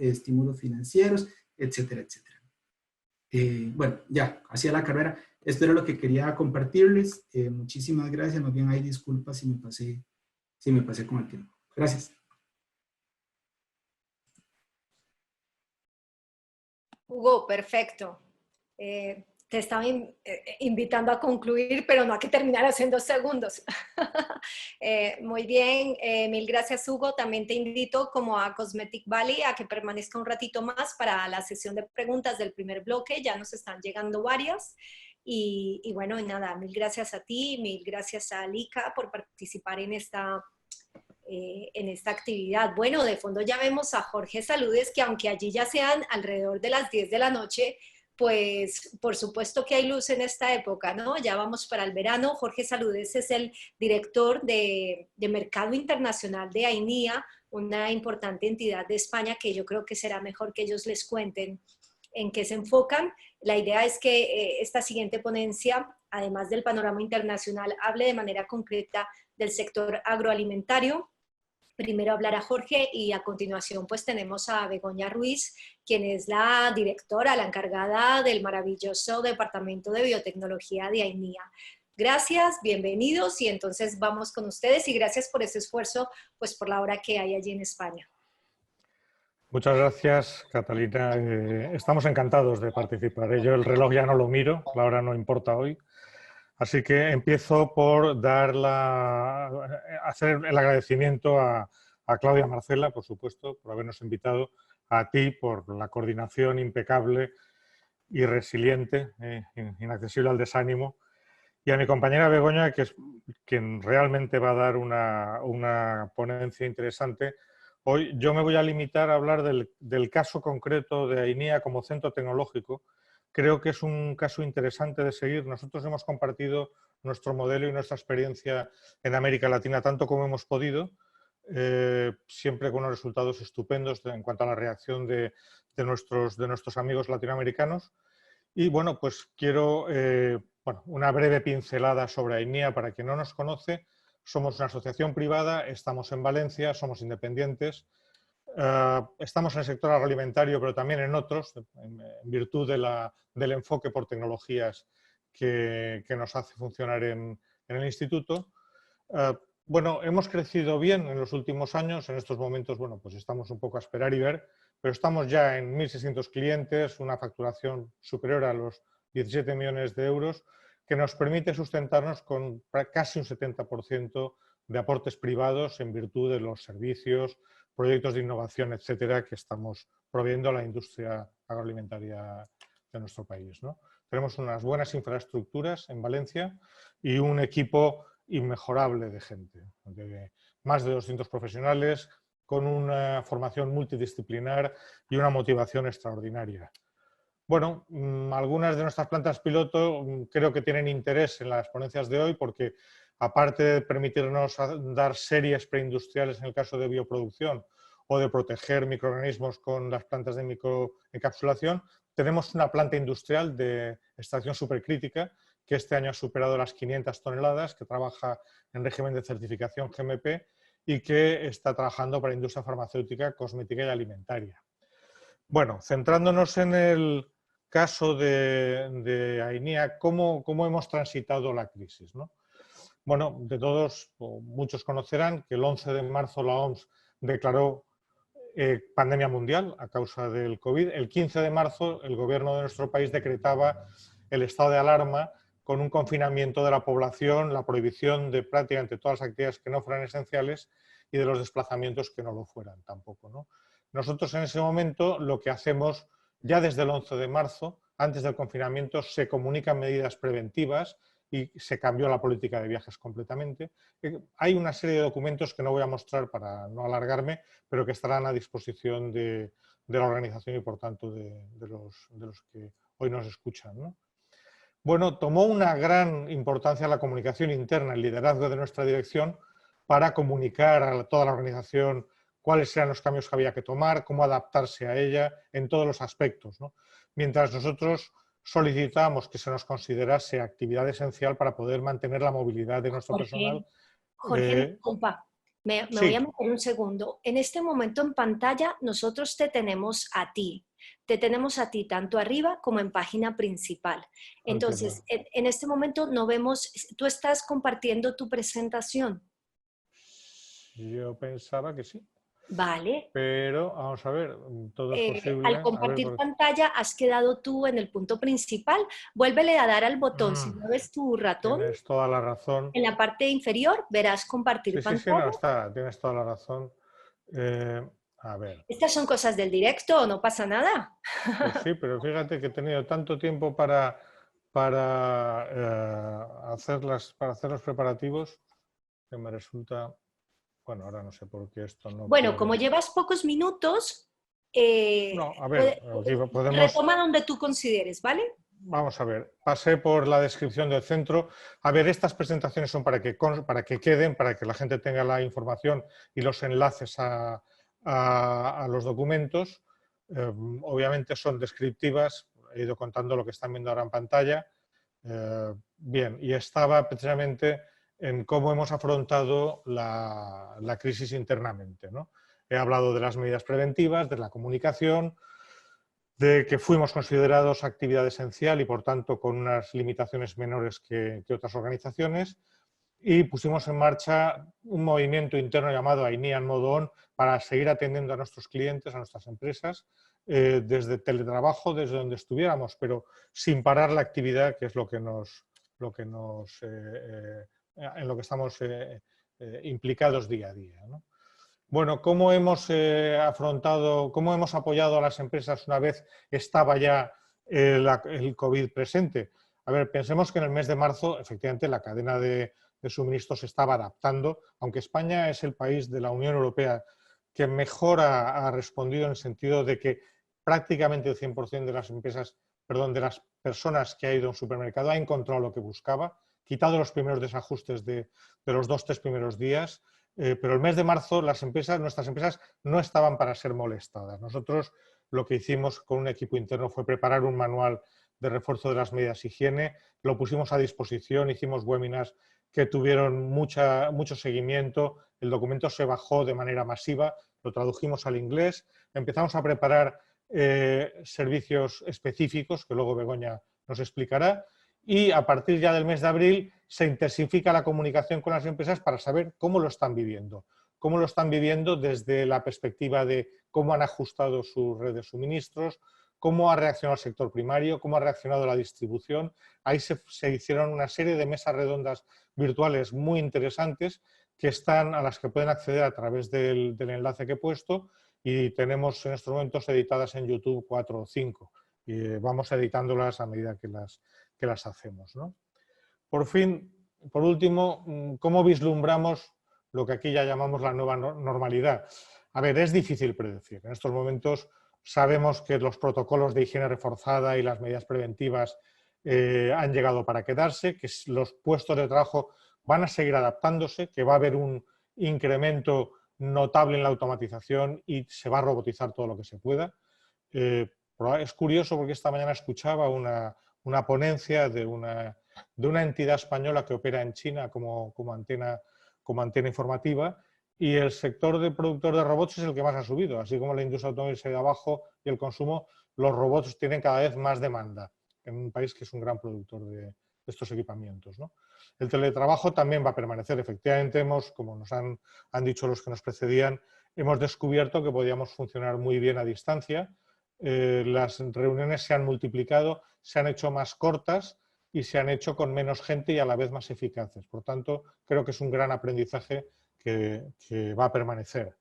estímulos financieros, etcétera, etcétera. Bueno, ya, hacia la carrera. Esto era lo que quería compartirles. Muchísimas gracias. Más bien hay disculpas si me pasé con el tiempo. Gracias. Hugo, perfecto. Te estaba invitando a concluir, pero no a que terminaras en 2 segundos. Muy bien, mil gracias, Hugo. También te invito, como a Cosmetic Valley, a que permanezca un ratito más para la sesión de preguntas del primer bloque. Ya nos están llegando varias. Y bueno, nada, mil gracias a ti, mil gracias a Lika por participar en esta actividad. Bueno, de fondo ya vemos a Jorge Saludes, que aunque allí ya sean alrededor de las 10 de la noche, pues por supuesto que hay luz en esta época, ¿no? Ya vamos para el verano. Jorge Saludes es el director de Mercado Internacional de AINIA, una importante entidad de España que yo creo que será mejor que ellos les cuenten en qué se enfocan. La idea es que esta siguiente ponencia, además del panorama internacional, hable de manera concreta del sector agroalimentario. Primero hablará Jorge y a continuación pues tenemos a Begoña Ruiz, quien es la directora, la encargada del maravilloso Departamento de Biotecnología de AINIA. Gracias, bienvenidos y entonces vamos con ustedes y gracias por ese esfuerzo, pues por la hora que hay allí en España. Muchas gracias, Catalina. Estamos encantados de participar. Yo el reloj ya no lo miro, la hora no importa hoy. Así que empiezo por hacer el agradecimiento a Claudia Marcela, por supuesto, por habernos invitado, a ti por la coordinación impecable y resiliente, inaccesible al desánimo, y a mi compañera Begoña, que es quien realmente va a dar una ponencia interesante. Hoy yo me voy a limitar a hablar del caso concreto de AINIA como centro tecnológico. Creo que es un caso interesante de seguir. Nosotros hemos compartido nuestro modelo y nuestra experiencia en América Latina tanto como hemos podido, siempre con unos resultados estupendos en cuanto a la reacción de nuestros amigos latinoamericanos. Y bueno, pues quiero una breve pincelada sobre AINIA para quien no nos conoce. Somos una asociación privada, estamos en Valencia, somos independientes. Estamos en el sector agroalimentario, pero también en otros, en virtud del enfoque por tecnologías que nos hace funcionar en el instituto. Bueno, hemos crecido bien en los últimos años. En estos momentos, bueno, pues estamos un poco a esperar y ver, pero estamos ya en 1.600 clientes, una facturación superior a los 17 millones de euros, que nos permite sustentarnos con casi un 70% de aportes privados en virtud de los servicios, proyectos de innovación, etcétera, que estamos proveyendo a la industria agroalimentaria de nuestro país, ¿no? Tenemos unas buenas infraestructuras en Valencia y un equipo inmejorable de gente, de más de 200 profesionales, con una formación multidisciplinar y una motivación extraordinaria. Bueno, algunas de nuestras plantas piloto creo que tienen interés en las ponencias de hoy porque, aparte de permitirnos dar series preindustriales en el caso de bioproducción o de proteger microorganismos con las plantas de microencapsulación, tenemos una planta industrial de extracción supercrítica que este año ha superado las 500 toneladas, que trabaja en régimen de certificación GMP y que está trabajando para industria farmacéutica, cosmética y alimentaria. Bueno, centrándonos en el caso de AINIA, ¿cómo hemos transitado la crisis, ¿no? Bueno, de todos, o muchos conocerán que el 11 de marzo la OMS declaró pandemia mundial a causa del COVID. El 15 de marzo el gobierno de nuestro país decretaba el estado de alarma con un confinamiento de la población, la prohibición de prácticamente todas las actividades que no fueran esenciales y de los desplazamientos que no lo fueran tampoco, ¿no? Nosotros en ese momento lo que hacemos ya desde el 11 de marzo, antes del confinamiento, se comunican medidas preventivas y se cambió la política de viajes completamente. Hay una serie de documentos que no voy a mostrar para no alargarme, pero que estarán a disposición de la organización y por tanto de los que hoy nos escuchan, ¿no? Bueno, tomó una gran importancia la comunicación interna, el liderazgo de nuestra dirección para comunicar a toda la organización cuáles eran los cambios que había que tomar, cómo adaptarse a ella en todos los aspectos, ¿no? Mientras nosotros solicitamos que se nos considerase actividad esencial para poder mantener la movilidad de nuestro personal. Jorge, disculpa, me voy a meter un segundo. En este momento en pantalla nosotros te tenemos a ti. Te tenemos a ti tanto arriba como en página principal. Entonces, en este momento no vemos, tú estás compartiendo tu presentación. Yo pensaba que sí. Vale. Pero vamos a ver, todo es posible. Al compartir pantalla has quedado tú en el punto principal. Vuélvele a dar al botón. Si mueves tu ratón, tienes toda la razón. En la parte inferior verás compartir pantalla. Sí, no, está, tienes toda la razón. A ver. Estas son cosas del directo, no pasa nada. Pues sí, pero fíjate que he tenido tanto tiempo para hacer los preparativos que me resulta... Bueno, ahora no sé por qué esto no... Bueno, como llevas pocos minutos, no, a ver, podemos... retoma donde tú consideres, ¿vale? Vamos a ver, pasé por la descripción del centro. A ver, estas presentaciones son para que queden, para que la gente tenga la información y los enlaces a los documentos. Obviamente son descriptivas, he ido contando lo que están viendo ahora en pantalla. Bien, y estaba precisamente en cómo hemos afrontado la crisis internamente, ¿no? He hablado de las medidas preventivas, de la comunicación, de que fuimos considerados actividad esencial y por tanto con unas limitaciones menores que otras organizaciones, y pusimos en marcha un movimiento interno llamado AINIA Modo On para seguir atendiendo a nuestros clientes, a nuestras empresas, desde teletrabajo, desde donde estuviéramos, pero sin parar la actividad, que es en lo que estamos implicados día a día, ¿no? Bueno, ¿cómo hemos cómo hemos apoyado a las empresas una vez estaba ya el COVID presente? A ver, pensemos que en el mes de marzo, efectivamente, la cadena de suministros se estaba adaptando, aunque España es el país de la Unión Europea que mejor ha respondido en el sentido de que prácticamente el 100% de las empresas, perdón, de las personas que ha ido a un supermercado ha encontrado lo que buscaba, quitado los primeros desajustes de los 2-3 primeros días, pero el mes de marzo nuestras empresas no estaban para ser molestadas. Nosotros lo que hicimos con un equipo interno fue preparar un manual de refuerzo de las medidas de higiene, lo pusimos a disposición, hicimos webinars que tuvieron mucho seguimiento, el documento se bajó de manera masiva, lo tradujimos al inglés, empezamos a preparar servicios específicos, que luego Begoña nos explicará, y a partir ya del mes de abril se intensifica la comunicación con las empresas para saber cómo lo están viviendo. Cómo lo están viviendo desde la perspectiva de cómo han ajustado su red de suministros, cómo ha reaccionado el sector primario, cómo ha reaccionado la distribución. Ahí se hicieron una serie de mesas redondas virtuales muy interesantes a las que pueden acceder a través del enlace que he puesto, y tenemos en estos momentos editadas en YouTube 4 o 5. Y vamos editándolas a medida que las hacemos, ¿no? Por último, ¿cómo vislumbramos lo que aquí ya llamamos la nueva normalidad? A ver, es difícil predecir. En estos momentos sabemos que los protocolos de higiene reforzada y las medidas preventivas han llegado para quedarse, que los puestos de trabajo van a seguir adaptándose, que va a haber un incremento notable en la automatización y se va a robotizar todo lo que se pueda. Es curioso porque esta mañana escuchaba una ponencia de una entidad española que opera en China como antena informativa, y el sector de productor de robots es el que más ha subido. Así como la industria automóvil se ha ido abajo y el consumo, los robots tienen cada vez más demanda en un país que es un gran productor de estos equipamientos, ¿no? El teletrabajo también va a permanecer. Efectivamente, como nos han dicho los que nos precedían, hemos descubierto que podíamos funcionar muy bien a distancia. Las reuniones se han multiplicado, se han hecho más cortas, y se han hecho con menos gente y a la vez más eficaces. Por tanto, creo que es un gran aprendizaje que va a permanecer.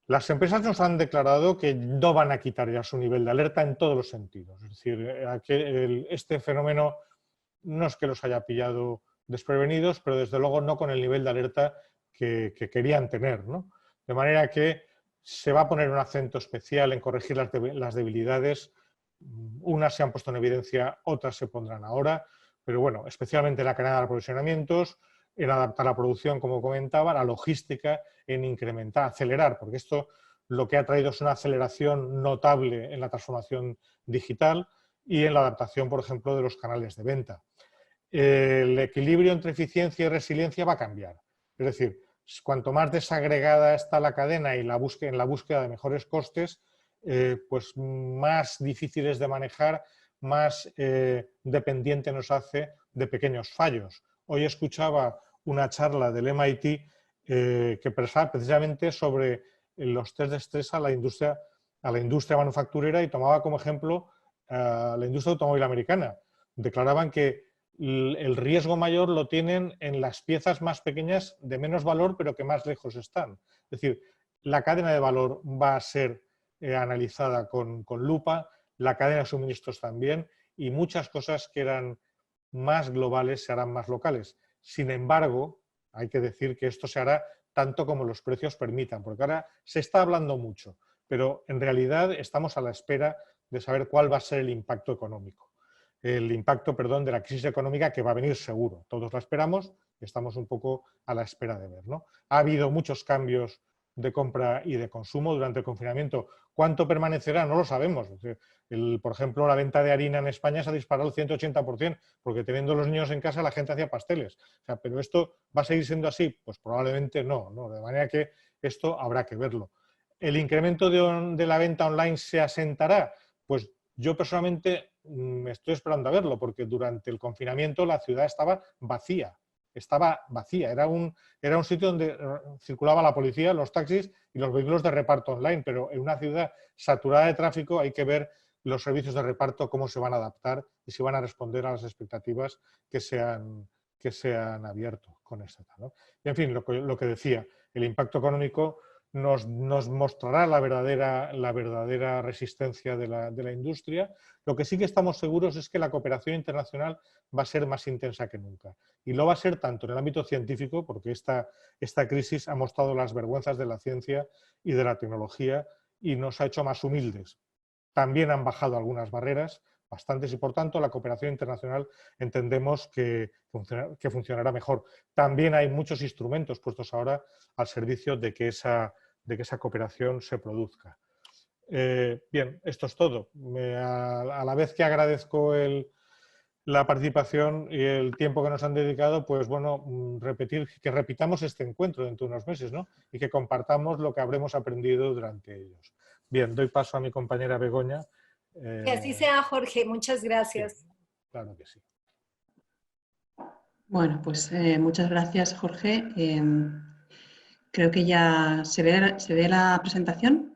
Las empresas nos han declarado que no van a quitar ya su nivel de alerta en todos los sentidos. Es decir, este fenómeno no es que los haya pillado desprevenidos, pero desde luego no con el nivel de alerta que querían tener, ¿no? De manera que se va a poner un acento especial en corregir las debilidades. Unas se han puesto en evidencia, otras se pondrán ahora, pero bueno, especialmente en la cadena de aprovisionamientos, en adaptar la producción, como comentaba, la logística, en incrementar, acelerar, porque esto lo que ha traído es una aceleración notable en la transformación digital y en la adaptación, por ejemplo, de los canales de venta. El equilibrio entre eficiencia y resiliencia va a cambiar. Es decir, cuanto más desagregada está la cadena y en la búsqueda de mejores costes, pues más difícil es de manejar, más dependiente nos hace de pequeños fallos. Hoy escuchaba una charla del MIT que pensaba precisamente sobre los test de estrés a la industria manufacturera y tomaba como ejemplo la industria automóvil americana. Declaraban que el riesgo mayor lo tienen en las piezas más pequeñas de menos valor, pero que más lejos están. Es decir, la cadena de valor va a ser analizada con lupa, la cadena de suministros también, y muchas cosas que eran más globales se harán más locales. Sin embargo, hay que decir que esto se hará tanto como los precios permitan, porque ahora se está hablando mucho, pero en realidad estamos a la espera de saber cuál va a ser el impacto económico. El impacto, perdón, de la crisis económica que va a venir seguro. Todos la esperamos y estamos un poco a la espera de ver, ¿no? Ha habido muchos cambios de compra y de consumo durante el confinamiento. ¿Cuánto permanecerá? No lo sabemos. Por ejemplo, la venta de harina en España se ha disparado el 180%, porque teniendo los niños en casa la gente hacía pasteles. O sea, ¿pero esto va a seguir siendo así? Pues probablemente no, ¿no? De manera que esto habrá que verlo. ¿El incremento de la venta online se asentará? Pues yo personalmente me estoy esperando a verlo, porque durante el confinamiento la ciudad estaba vacía. Era un sitio donde circulaba la policía, los taxis y los vehículos de reparto online, pero en una ciudad saturada de tráfico hay que ver los servicios de reparto cómo se van a adaptar y si van a responder a las expectativas que se han abierto con esta, ¿no? Y en fin, lo que decía, el impacto económico nos mostrará la verdadera resistencia de la industria. Lo que sí que estamos seguros es que la cooperación internacional va a ser más intensa que nunca. Y lo va a ser tanto en el ámbito científico, porque esta crisis ha mostrado las vergüenzas de la ciencia y de la tecnología y nos ha hecho más humildes. También han bajado algunas barreras, bastantes, y por tanto la cooperación internacional entendemos que funcionará mejor. También hay muchos instrumentos puestos ahora al servicio de que esa cooperación se produzca. Bien, esto es todo. A la vez que agradezco la participación y el tiempo que nos han dedicado, pues bueno, que repitamos este encuentro dentro de unos meses, ¿no? Y que compartamos lo que habremos aprendido durante ellos. Bien, doy paso a mi compañera Begoña. Que así sea, Jorge. Muchas gracias. Sí, claro que sí. Bueno, pues muchas gracias, Jorge. Creo que ya se ve la presentación.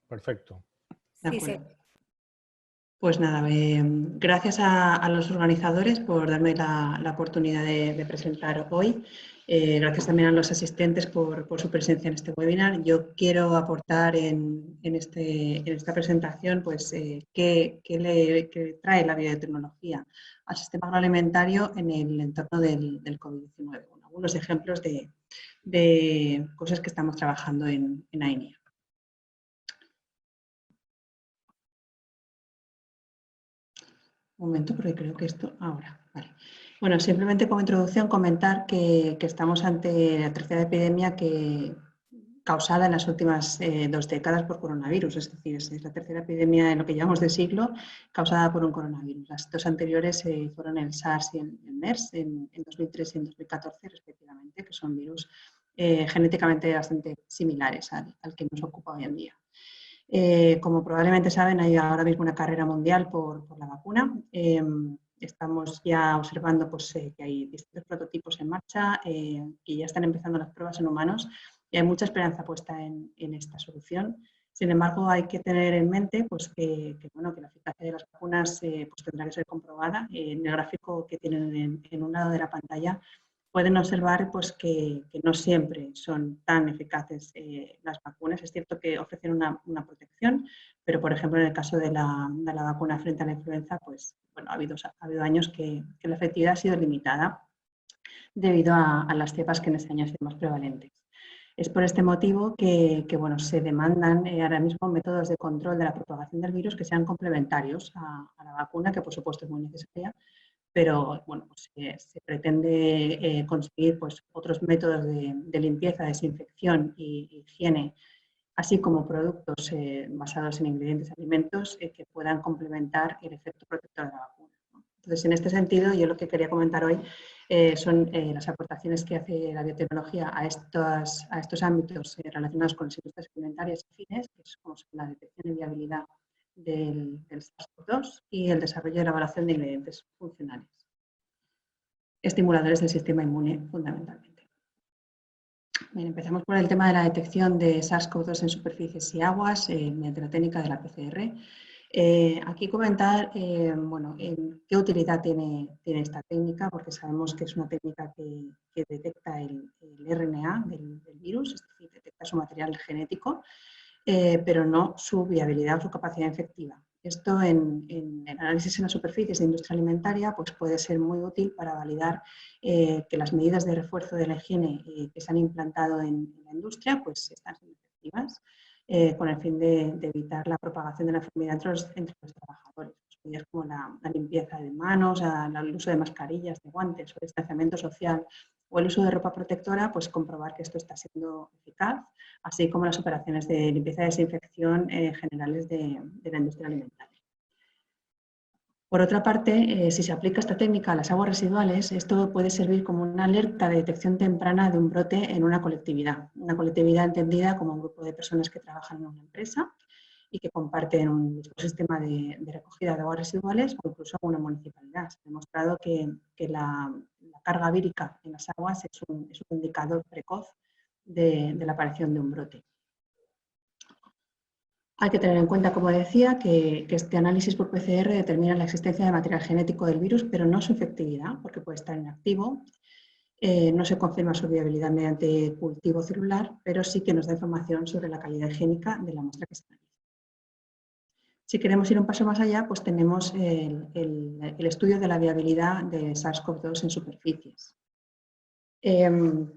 Perfecto. Sí, sí. Pues nada, gracias a los organizadores por darme la oportunidad de presentar hoy. Gracias también a los asistentes por su presencia en este webinar. Yo quiero aportar en esta presentación pues, qué trae la biotecnología al sistema agroalimentario en el entorno del COVID-19. Bueno, algunos ejemplos de cosas que estamos trabajando en AENIA. Un momento, porque creo que esto ahora. Vale. Bueno, simplemente como introducción comentar que estamos ante la tercera epidemia causada en las últimas 2 décadas por coronavirus, es decir, es la tercera epidemia en lo que llamamos de siglo causada por un coronavirus. Las 2 anteriores fueron el SARS y el MERS en 2003 y en 2014 respectivamente, que son virus genéticamente bastante similares al que nos ocupa hoy en día. Como probablemente saben, hay ahora mismo una carrera mundial por la vacuna. Estamos ya observando pues, que hay distintos prototipos en marcha, que ya están empezando las pruebas en humanos y hay mucha esperanza puesta en esta solución. Sin embargo, hay que tener en mente pues, bueno, que la eficacia de las vacunas pues, tendrá que ser comprobada. En el gráfico que tienen en un lado de la pantalla pueden observar pues, que no siempre son tan eficaces las vacunas. Es cierto que ofrecen una protección, pero por ejemplo en el caso de la vacuna frente a la influenza, pues, bueno, ha habido años que la efectividad ha sido limitada debido a las cepas que en ese año han sido más prevalentes. Es por este motivo que bueno, se demandan ahora mismo métodos de control de la propagación del virus que sean complementarios a la vacuna, que por supuesto es muy necesaria, pero bueno, pues, se pretende conseguir pues, otros métodos de limpieza, desinfección y higiene, así como productos basados en ingredientes de alimentos que puedan complementar el efecto protector de la vacuna. Entonces, en este sentido, yo lo que quería comentar hoy son las aportaciones que hace la biotecnología a estos ámbitos relacionados con las industrias alimentarias y fines, que es como la detección y viabilidad del SARS-CoV-2 y el desarrollo y elaboración de ingredientes funcionales, estimuladores del sistema inmune fundamentalmente. Bien, empezamos por el tema de la detección de SARS-CoV-2 en superficies y aguas mediante la técnica de la PCR. Aquí comentar bueno, qué utilidad tiene esta técnica, porque sabemos que es una técnica que detecta el RNA del virus, es decir, detecta su material genético, pero no su viabilidad o su capacidad infectiva. Esto en el análisis en las superficies de industria alimentaria pues puede ser muy útil para validar que las medidas de refuerzo de la higiene que se han implantado en la industria pues están siendo efectivas. Con el fin de evitar la propagación de la enfermedad entre los trabajadores. Medidas como la limpieza de manos, el uso de mascarillas, de guantes o distanciamiento social o el uso de ropa protectora, pues comprobar que esto está siendo eficaz, así como las operaciones de limpieza y desinfección generales de la industria alimentaria. Por otra parte, si se aplica esta técnica a las aguas residuales, esto puede servir como una alerta de detección temprana de un brote en una colectividad entendida como un grupo de personas que trabajan en una empresa y que comparten un mismo sistema de recogida de aguas residuales o incluso una municipalidad. Se ha demostrado que la carga vírica en las aguas es un indicador precoz de la aparición de un brote. Hay que tener en cuenta, como decía, que este análisis por PCR determina la existencia de material genético del virus, pero no su efectividad, porque puede estar inactivo. No se confirma su viabilidad mediante cultivo celular, pero sí que nos da información sobre la calidad higiénica de la muestra que se analiza. Si queremos ir un paso más allá, pues tenemos el estudio de la viabilidad de SARS-CoV-2 en superficies.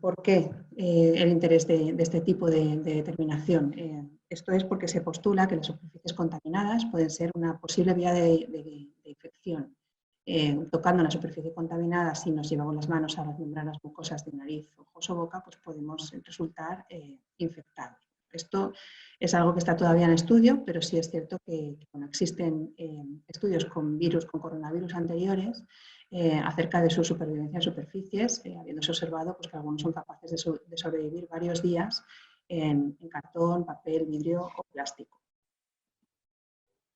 ¿Por qué el interés de este tipo de determinación? Esto es porque se postula que las superficies contaminadas pueden ser una posible vía de infección. Tocando una superficie contaminada, si nos llevamos las manos a las membranas mucosas de nariz, ojos o boca, pues podemos resultar infectados. Esto es algo que está todavía en estudio, pero sí es cierto que bueno, existen estudios con coronavirus anteriores acerca de su supervivencia en superficies, habiéndose observado pues, que algunos son capaces de sobrevivir varios días en cartón, papel, vidrio o plástico.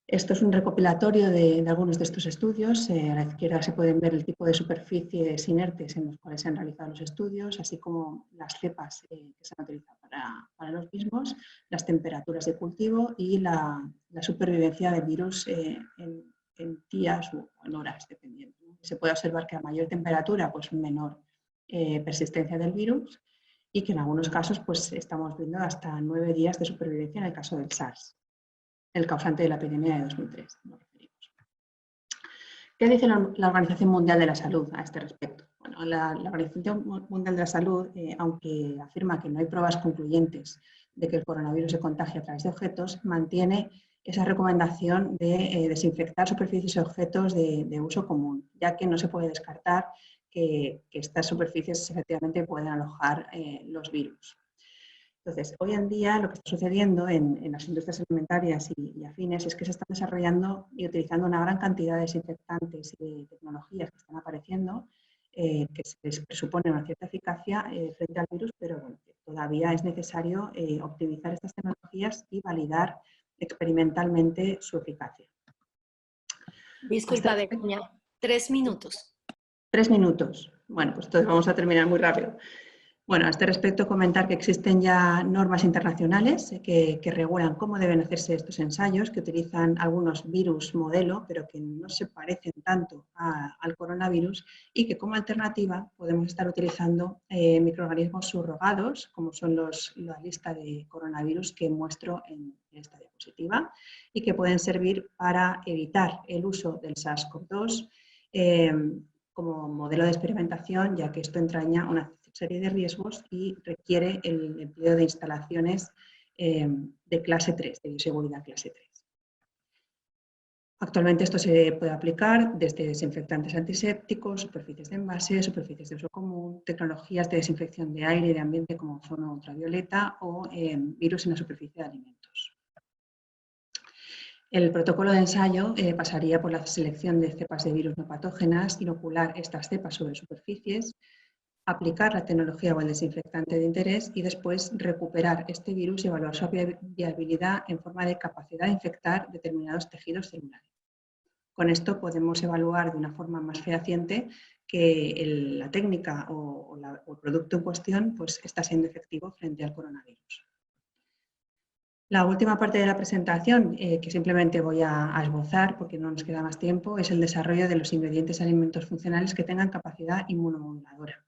Esto es un recopilatorio de algunos de estos estudios. A la izquierda se pueden ver el tipo de superficies inertes en los cuales se han realizado los estudios, así como las cepas que se han utilizado para los mismos, las temperaturas de cultivo y la supervivencia del virus en días o en horas, dependiendo. Se puede observar que a mayor temperatura, pues menor persistencia del virus y que en algunos casos pues, estamos viendo hasta 9 días de supervivencia en el caso del SARS, el causante de la epidemia de 2003. ¿Qué dice la Organización Mundial de la Salud a este respecto? Bueno, la Organización Mundial de la Salud, aunque afirma que no hay pruebas concluyentes de que el coronavirus se contagie a través de objetos, mantiene esa recomendación de desinfectar superficies y objetos de uso común, ya que no se puede descartar que estas superficies efectivamente pueden alojar los virus. Entonces, hoy en día lo que está sucediendo en las industrias alimentarias y afines es que se están desarrollando y utilizando una gran cantidad de desinfectantes y de tecnologías que están apareciendo, que se les presupone una cierta eficacia frente al virus, pero bueno, todavía es necesario optimizar estas tecnologías y validar experimentalmente su eficacia. Disculpa, Begoña, 3 minutos. 3 minutos. Bueno, pues entonces vamos a terminar muy rápido. Bueno, a este respecto comentar que existen ya normas internacionales que regulan cómo deben hacerse estos ensayos, que utilizan algunos virus modelo, pero que no se parecen tanto al coronavirus, y que como alternativa podemos estar utilizando microorganismos subrogados, como son la lista de coronavirus que muestro en esta diapositiva, y que pueden servir para evitar el uso del SARS-CoV-2 como modelo de experimentación, ya que esto entraña una serie de riesgos y requiere el empleo de instalaciones de clase 3, de bioseguridad clase 3. Actualmente esto se puede aplicar desde desinfectantes antisépticos, superficies de envase, superficies de uso común, tecnologías de desinfección de aire y de ambiente como ozono ultravioleta o virus en la superficie de alimentos. El protocolo de ensayo pasaría por la selección de cepas de virus no patógenas, inocular estas cepas sobre superficies, aplicar la tecnología o el desinfectante de interés y después recuperar este virus y evaluar su viabilidad en forma de capacidad de infectar determinados tejidos celulares. Con esto podemos evaluar de una forma más fehaciente que la técnica o el producto en cuestión pues, está siendo efectivo frente al coronavirus. La última parte de la presentación, que simplemente voy a esbozar porque no nos queda más tiempo, es el desarrollo de los ingredientes alimentos funcionales que tengan capacidad inmunomoduladora.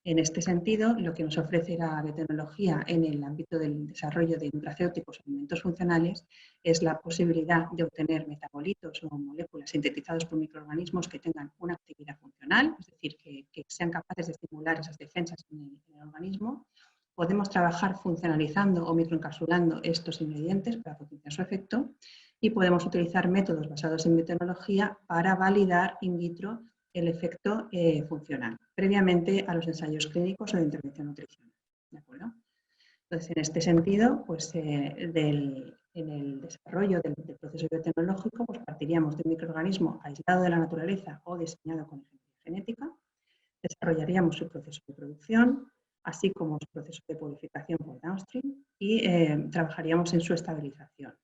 En este sentido, lo que nos ofrece la biotecnología en el ámbito del desarrollo de nutracéuticos o alimentos funcionales es la posibilidad de obtener metabolitos o moléculas sintetizados por microorganismos que tengan una actividad funcional, es decir, que sean capaces de estimular esas defensas en el organismo. Podemos trabajar funcionalizando o microencapsulando estos ingredientes para potenciar su efecto y podemos utilizar métodos basados en biotecnología para validar in vitro el efecto funcional, previamente a los ensayos clínicos o de intervención nutricional. ¿De acuerdo? Entonces, en este sentido, pues, en el desarrollo del proceso biotecnológico, pues, partiríamos de un microorganismo aislado de la naturaleza o diseñado con ingeniería genética, desarrollaríamos su proceso de producción, así como su proceso de purificación por downstream y trabajaríamos en su estabilización.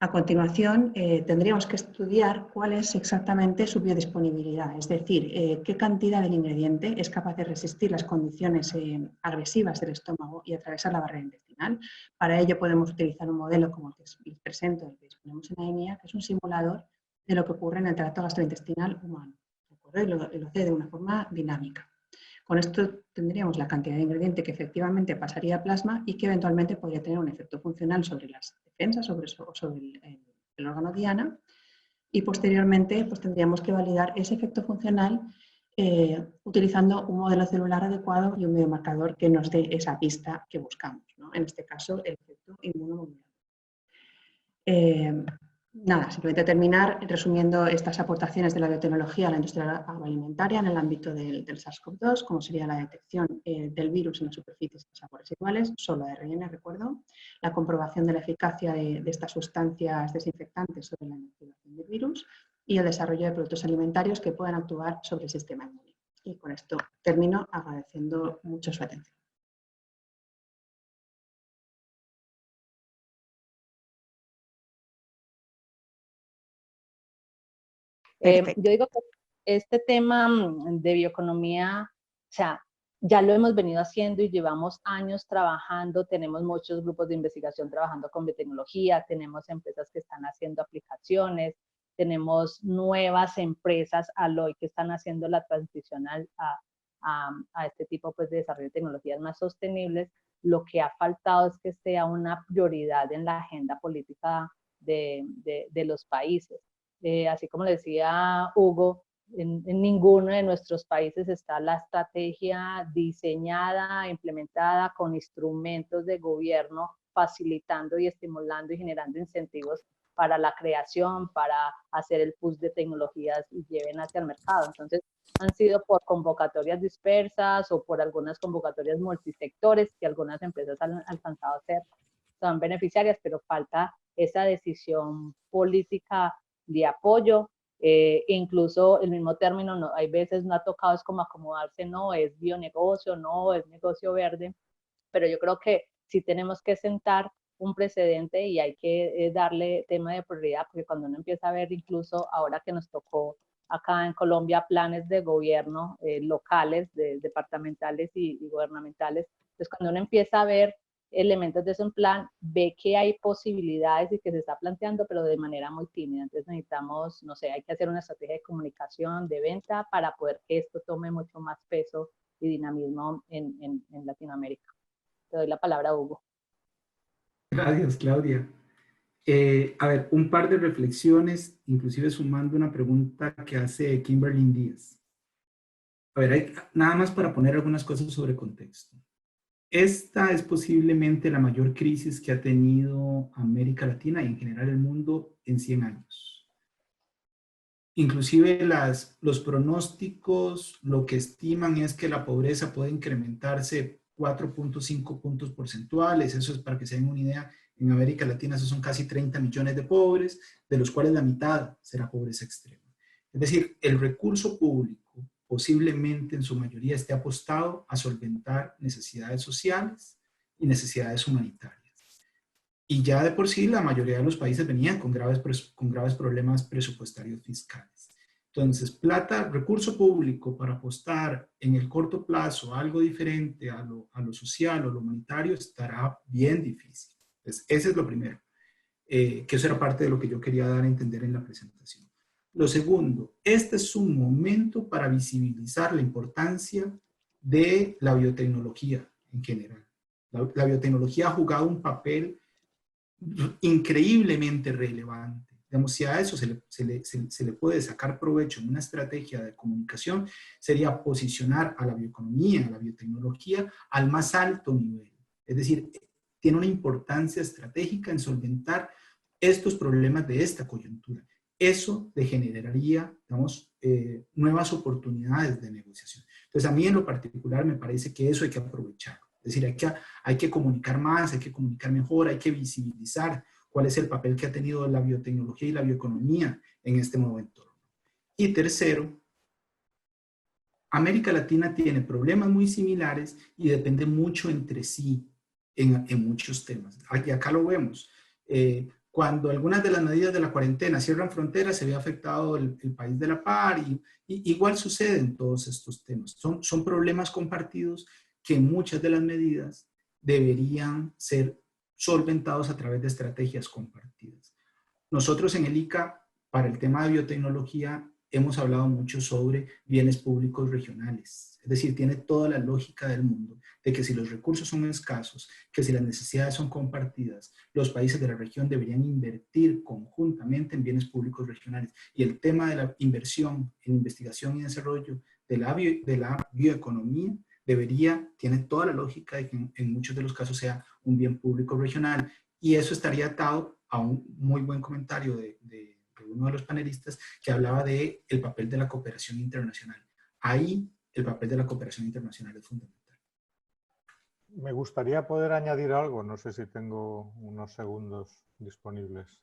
A continuación, tendríamos que estudiar cuál es exactamente su biodisponibilidad, es decir, qué cantidad del ingrediente es capaz de resistir las condiciones agresivas del estómago y atravesar la barrera intestinal. Para ello podemos utilizar un modelo como el que les presento, el que disponemos en AEMIA, que es un simulador de lo que ocurre en el tracto gastrointestinal humano, ¿de acuerdo? Y lo hace de una forma dinámica. Con esto tendríamos la cantidad de ingrediente que efectivamente pasaría a plasma y que eventualmente podría tener un efecto funcional sobre las defensas, sobre el órgano diana, y posteriormente pues, tendríamos que validar ese efecto funcional utilizando un modelo celular adecuado y un biomarcador que nos dé esa pista que buscamos, ¿no? En este caso, el efecto inmunomodulador. Nada, simplemente terminar resumiendo estas aportaciones de la biotecnología a la industria agroalimentaria en el ámbito del SARS-CoV-2, como sería la detección del virus en las superficies de sabores iguales, solo ARN, recuerdo, la comprobación de la eficacia de estas sustancias desinfectantes sobre la inactivación del virus y el desarrollo de productos alimentarios que puedan actuar sobre el sistema inmune. Y con esto termino agradeciendo mucho su atención. Yo digo que este tema de bioeconomía, o sea, ya lo hemos venido haciendo y llevamos años trabajando, tenemos muchos grupos de investigación trabajando con biotecnología, tenemos empresas que están haciendo aplicaciones, tenemos nuevas empresas Alloy que están haciendo la transición a este tipo pues, de desarrollo de tecnologías más sostenibles. Lo que ha faltado es que sea una prioridad en la agenda política de los países. Así como le decía Hugo, en ninguno de nuestros países está la estrategia diseñada, implementada con instrumentos de gobierno facilitando y estimulando y generando incentivos para la creación, para hacer el push de tecnologías y lleven hacia el mercado. Entonces, han sido por convocatorias dispersas o por algunas convocatorias multisectores que algunas empresas han alcanzado a ser, son beneficiarias, pero falta esa decisión política de apoyo, incluso el mismo término no, hay veces no ha tocado, es como acomodarse, no, es bionegocio, no, es negocio verde, pero yo creo que sí tenemos que sentar un precedente y hay que darle tema de prioridad, porque cuando uno empieza a ver incluso ahora que nos tocó acá en Colombia planes de gobierno locales, departamentales y gubernamentales. Entonces, cuando uno empieza a ver elementos de ese plan, ve que hay posibilidades y que se está planteando, pero de manera muy tímida. Entonces necesitamos, no sé, hay que hacer una estrategia de comunicación, de venta, para poder que esto tome mucho más peso y dinamismo en Latinoamérica. Te doy la palabra, Hugo. Gracias, Claudia. A ver, un par de reflexiones, inclusive sumando una pregunta que hace Kimberly Díaz. A ver, nada más para poner algunas cosas sobre contexto. Esta es posiblemente la mayor crisis que ha tenido América Latina y en general el mundo en 100 años. Inclusive los pronósticos lo que estiman es que la pobreza puede incrementarse 4.5 puntos porcentuales. Eso es para que se den una idea. En América Latina esos son casi 30 millones de pobres, de los cuales la mitad será pobreza extrema. Es decir, el recurso público posiblemente en su mayoría esté apostado a solventar necesidades sociales y necesidades humanitarias. Y ya de por sí la mayoría de los países venían con graves problemas presupuestarios fiscales. Entonces, recurso público para apostar en el corto plazo a algo diferente a lo social o lo humanitario estará bien difícil. Entonces, ese es lo primero, que eso era parte de lo que yo quería dar a entender en la presentación. Lo segundo, este es un momento para visibilizar la importancia de la biotecnología en general. La biotecnología ha jugado un papel increíblemente relevante. Digamos, si a eso se le puede sacar provecho en una estrategia de comunicación, sería posicionar a la bioeconomía, a la biotecnología, al más alto nivel. Es decir, tiene una importancia estratégica en solventar estos problemas de esta coyuntura. Eso le generaría, digamos, nuevas oportunidades de negociación. Entonces, a mí en lo particular me parece que eso hay que aprovechar. Es decir, hay que comunicar más, hay que comunicar mejor, hay que visibilizar cuál es el papel que ha tenido la biotecnología y la bioeconomía en este nuevo entorno. Y tercero, América Latina tiene problemas muy similares y depende mucho entre sí en muchos temas. Y acá lo vemos. Cuando algunas de las medidas de la cuarentena cierran fronteras, se ve afectado el país de la par y igual sucede en todos estos temas. Son problemas compartidos que muchas de las medidas deberían ser solventados a través de estrategias compartidas. Nosotros en el ICA, para el tema de biotecnología, hemos hablado mucho sobre bienes públicos regionales. Es decir, tiene toda la lógica del mundo de que si los recursos son escasos, que si las necesidades son compartidas, los países de la región deberían invertir conjuntamente en bienes públicos regionales. Y el tema de la inversión en investigación y desarrollo de la bioeconomía tiene toda la lógica de que en muchos de los casos sea un bien público regional. Y eso estaría atado a un muy buen comentario de uno de los panelistas que hablaba del papel de la cooperación internacional. Ahí el papel de la cooperación internacional es fundamental. Me gustaría poder añadir algo, no sé si tengo unos segundos disponibles.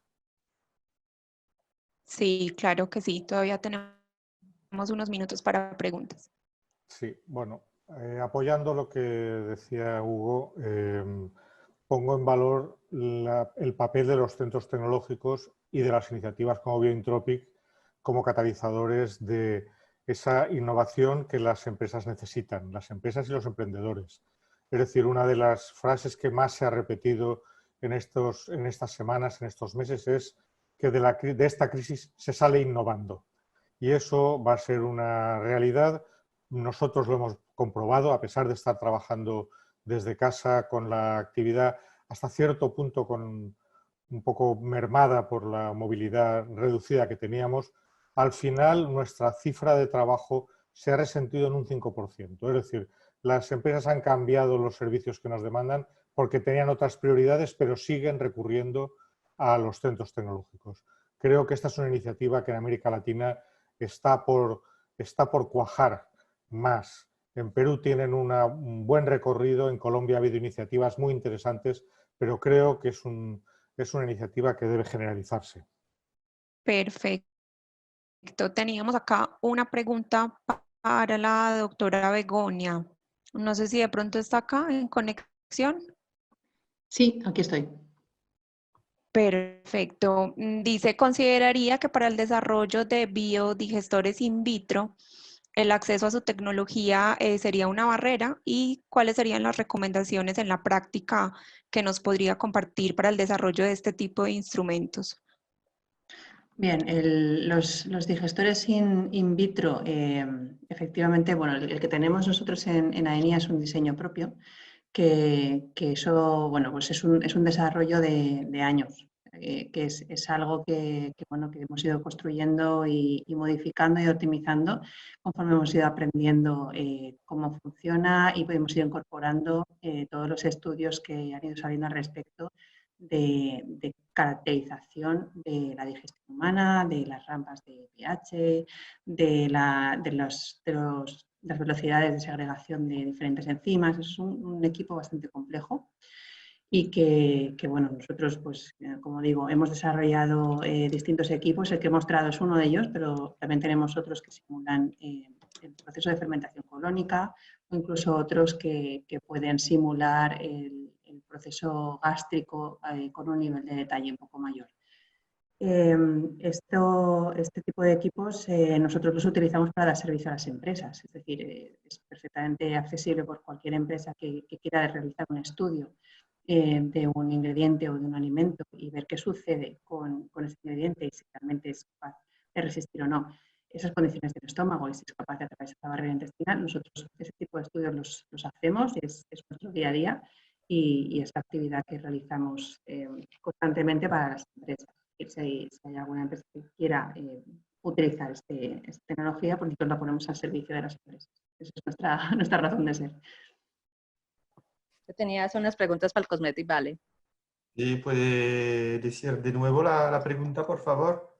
Sí, claro que sí, todavía tenemos unos minutos para preguntas. Sí, bueno, apoyando lo que decía Hugo, pongo en valor el papel de los centros tecnológicos y de las iniciativas como Biointropic como catalizadores de esa innovación que las empresas necesitan, las empresas y los emprendedores. Es decir, una de las frases que más se ha repetido en estas semanas, en estos meses, es que de esta crisis se sale innovando. Y eso va a ser una realidad. Nosotros lo hemos comprobado, a pesar de estar trabajando desde casa con la actividad hasta cierto punto un poco mermada por la movilidad reducida que teníamos, al final nuestra cifra de trabajo se ha resentido en un 5%. Es decir, las empresas han cambiado los servicios que nos demandan porque tenían otras prioridades, pero siguen recurriendo a los centros tecnológicos. Creo que esta es una iniciativa que en América Latina está por cuajar más. En Perú tienen un buen recorrido, en Colombia ha habido iniciativas muy interesantes, pero creo que es una iniciativa que debe generalizarse. Perfecto. Teníamos acá una pregunta para la doctora Begoña. No sé si de pronto está acá en conexión. Sí, aquí estoy. Perfecto. Dice, consideraría que para el desarrollo de biodigestores in vitro, el acceso a su tecnología sería una barrera y cuáles serían las recomendaciones en la práctica que nos podría compartir para el desarrollo de este tipo de instrumentos. Bien, los digestores in vitro, efectivamente, bueno, el que tenemos nosotros en AENIA es un diseño propio, que eso, bueno, pues es un desarrollo de años, que es algo bueno, que hemos ido construyendo y modificando y optimizando conforme hemos ido aprendiendo cómo funciona y hemos ido incorporando todos los estudios que han ido saliendo al respecto de caracterización de la digestión humana, de las rampas de pH, de las velocidades de segregación de diferentes enzimas. Es un equipo bastante complejo y que bueno, nosotros, pues, como digo, hemos desarrollado distintos equipos. El que he mostrado es uno de ellos, pero también tenemos otros que simulan el proceso de fermentación colónica o incluso otros que pueden simular el proceso gástrico con un nivel de detalle un poco mayor. Este tipo de equipos nosotros los utilizamos para dar servicio a las empresas, es decir, es perfectamente accesible por cualquier empresa que quiera realizar un estudio de un ingrediente o de un alimento y ver qué sucede con ese ingrediente y si realmente es capaz de resistir o no esas condiciones del estómago y si es capaz de atravesar la barrera intestinal. Nosotros ese tipo de estudios los hacemos, es nuestro día a día y es la actividad que realizamos constantemente para las empresas. Si hay alguna empresa que quiera utilizar esta tecnología, pues nosotros la ponemos al servicio de las empresas. Esa es nuestra razón de ser. Tenías unas preguntas para el Cosmetic Valley. ¿Y puede decir de nuevo la pregunta, por favor?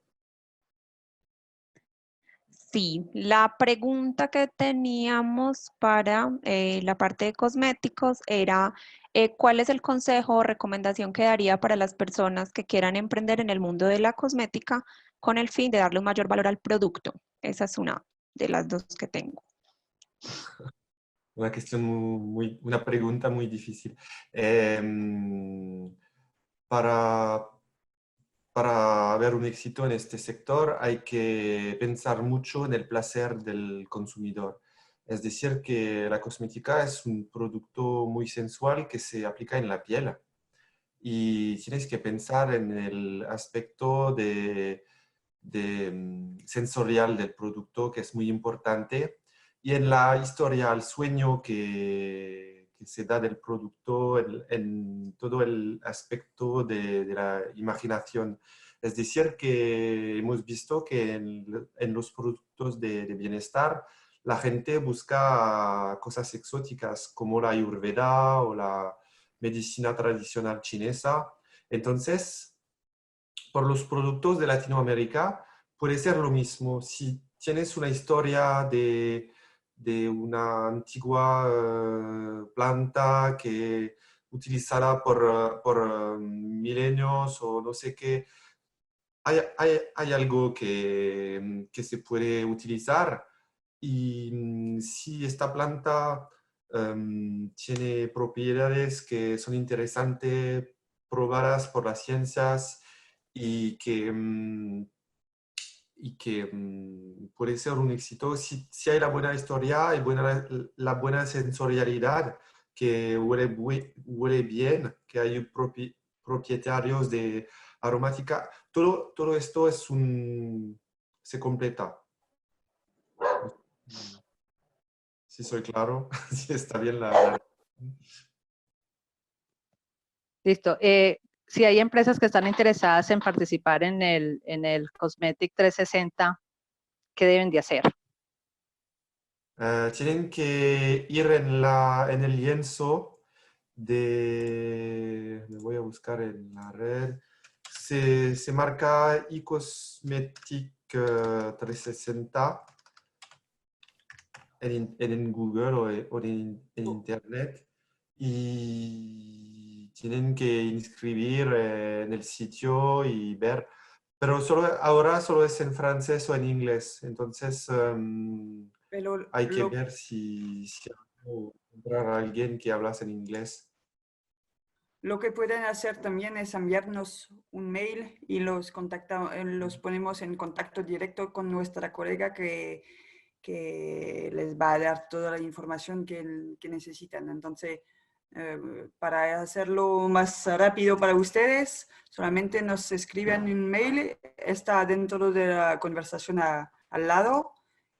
Sí, la pregunta que teníamos para la parte de cosméticos era ¿cuál es el consejo o recomendación que daría para las personas que quieran emprender en el mundo de la cosmética con el fin de darle un mayor valor al producto? Esa es una de las dos que tengo. Una pregunta muy difícil. Para haber un éxito en este sector hay que pensar mucho en el placer del consumidor. Es decir, que la cosmética es un producto muy sensual que se aplica en la piel y tienes que pensar en el aspecto sensorial del producto, que es muy importante, y en la historia, el sueño que se da del producto, en todo el aspecto de la imaginación. Es decir, que hemos visto que en los productos de bienestar, la gente busca cosas exóticas como la Ayurveda o la medicina tradicional chinesa. Entonces, por los productos de Latinoamérica puede ser lo mismo. Si tienes una historia de una antigua planta que utilizada por milenios o no sé qué, hay algo que se puede utilizar y si esta planta tiene propiedades que son interesantes, probadas por las ciencias y que puede ser un éxito si hay la buena historia y la buena sensorialidad, que huele bien, que hay propietarios de aromática. Todo esto se completa. Si soy claro, si está bien la... Listo. Si hay empresas que están interesadas en participar en el Cosmetic 360, ¿qué deben de hacer? Tienen que ir en el lienzo me voy a buscar en la red, se marca eCosmetic 360 en Google o en Internet y tienen que inscribir en el sitio y ver, pero ahora solo es en francés o en inglés, entonces Pero hay que ver si puedo encontrar a alguien que habla en inglés. lo que pueden hacer también es enviarnos un mail y los ponemos en contacto directo con nuestra colega que les va a dar toda la información que necesitan. Entonces, para hacerlo más rápido para ustedes, solamente nos escriben un mail, está dentro de la conversación al lado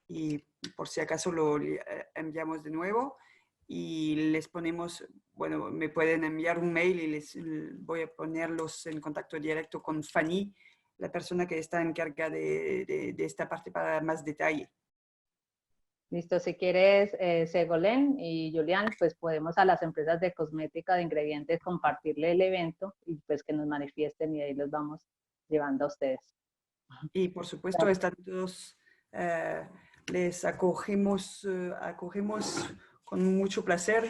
y por si acaso lo enviamos de nuevo y les ponemos, bueno, me pueden enviar un mail y les voy a ponerlos en contacto directo con Fanny, la persona que está encargada de esta parte para más detalle. Listo, si quieres, Segolén y Julián, pues podemos a las empresas de cosmética, de ingredientes, compartirle el evento y pues que nos manifiesten y ahí los vamos llevando a ustedes. Y por supuesto, están todos, les acogemos con mucho placer,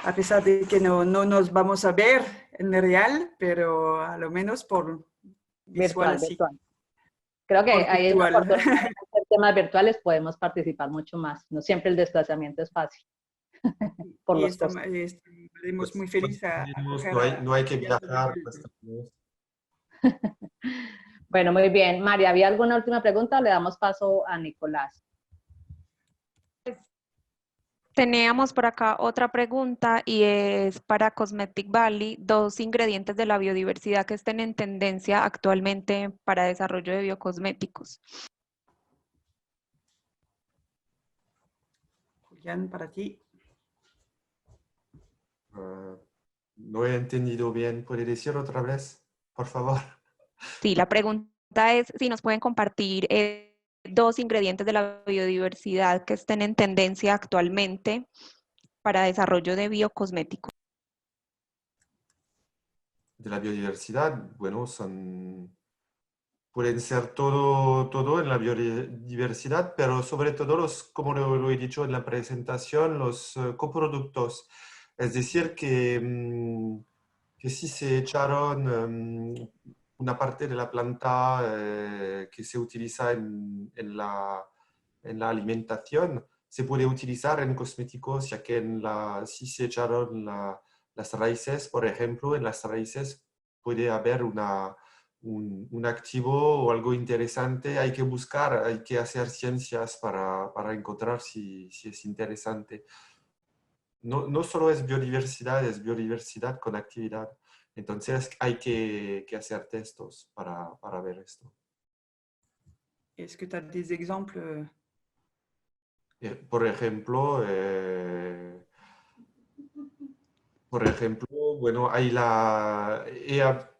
a pesar de que no nos vamos a ver en el real, pero a lo menos por visual, virtual. Creo que hay una oportunidad de hacer temas virtuales, podemos participar mucho más. No siempre el desplazamiento es fácil. Por los costos. Estaremos muy felices a no hay que viajar. Bueno, muy bien. María, ¿había alguna última pregunta o le damos paso a Nicolás? Teníamos por acá otra pregunta y es para Cosmetic Valley, 2 ingredientes de la biodiversidad que estén en tendencia actualmente para desarrollo de biocosméticos. Julián, para ti. No he entendido bien. ¿Puede decir otra vez, por favor? Sí, la pregunta es si nos pueden compartir 2 ingredientes de la biodiversidad que estén en tendencia actualmente para desarrollo de biocosméticos. De la biodiversidad, bueno, pueden ser todo en la biodiversidad, pero sobre todo como lo he dicho en la presentación, los coproductos. Es decir, que sí se echaron una parte de la planta que se utiliza en la alimentación, se puede utilizar en cosméticos, ya que sí se echaron las raíces, por ejemplo, en las raíces puede haber un activo o algo interesante. Hay que buscar, hay que hacer ciencias para encontrar si es interesante. No solo es biodiversidad con actividad. Entonces hay que hacer textos para ver esto. Est-ce que tu as des exemples? Por ejemplo, bueno,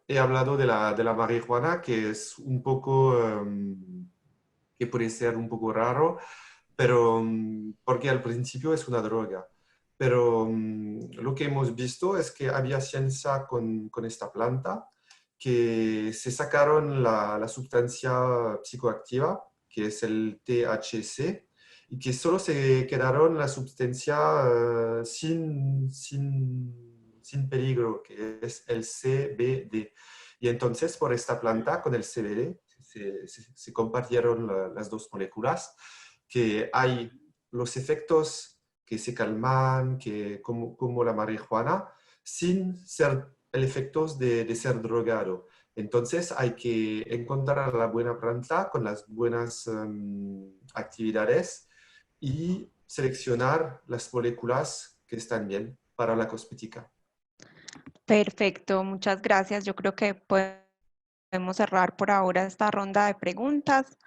he hablado de la marihuana, que es un poco, que puede ser un poco raro, pero porque al principio es una droga. Pero lo que hemos visto es que había ciencia con esta planta, que se sacaron la sustancia psicoactiva, que es el THC, y que solo se quedaron la sustancia sin peligro, que es el CBD. Y entonces por esta planta con el CBD se compartieron las 2 moléculas, que hay los efectos que se calman, como la marihuana, sin ser el efecto de ser drogado. Entonces hay que encontrar la buena planta con las buenas actividades y seleccionar las moléculas que están bien para la cosmética. Perfecto, muchas gracias. Yo creo que podemos cerrar por ahora esta ronda de preguntas.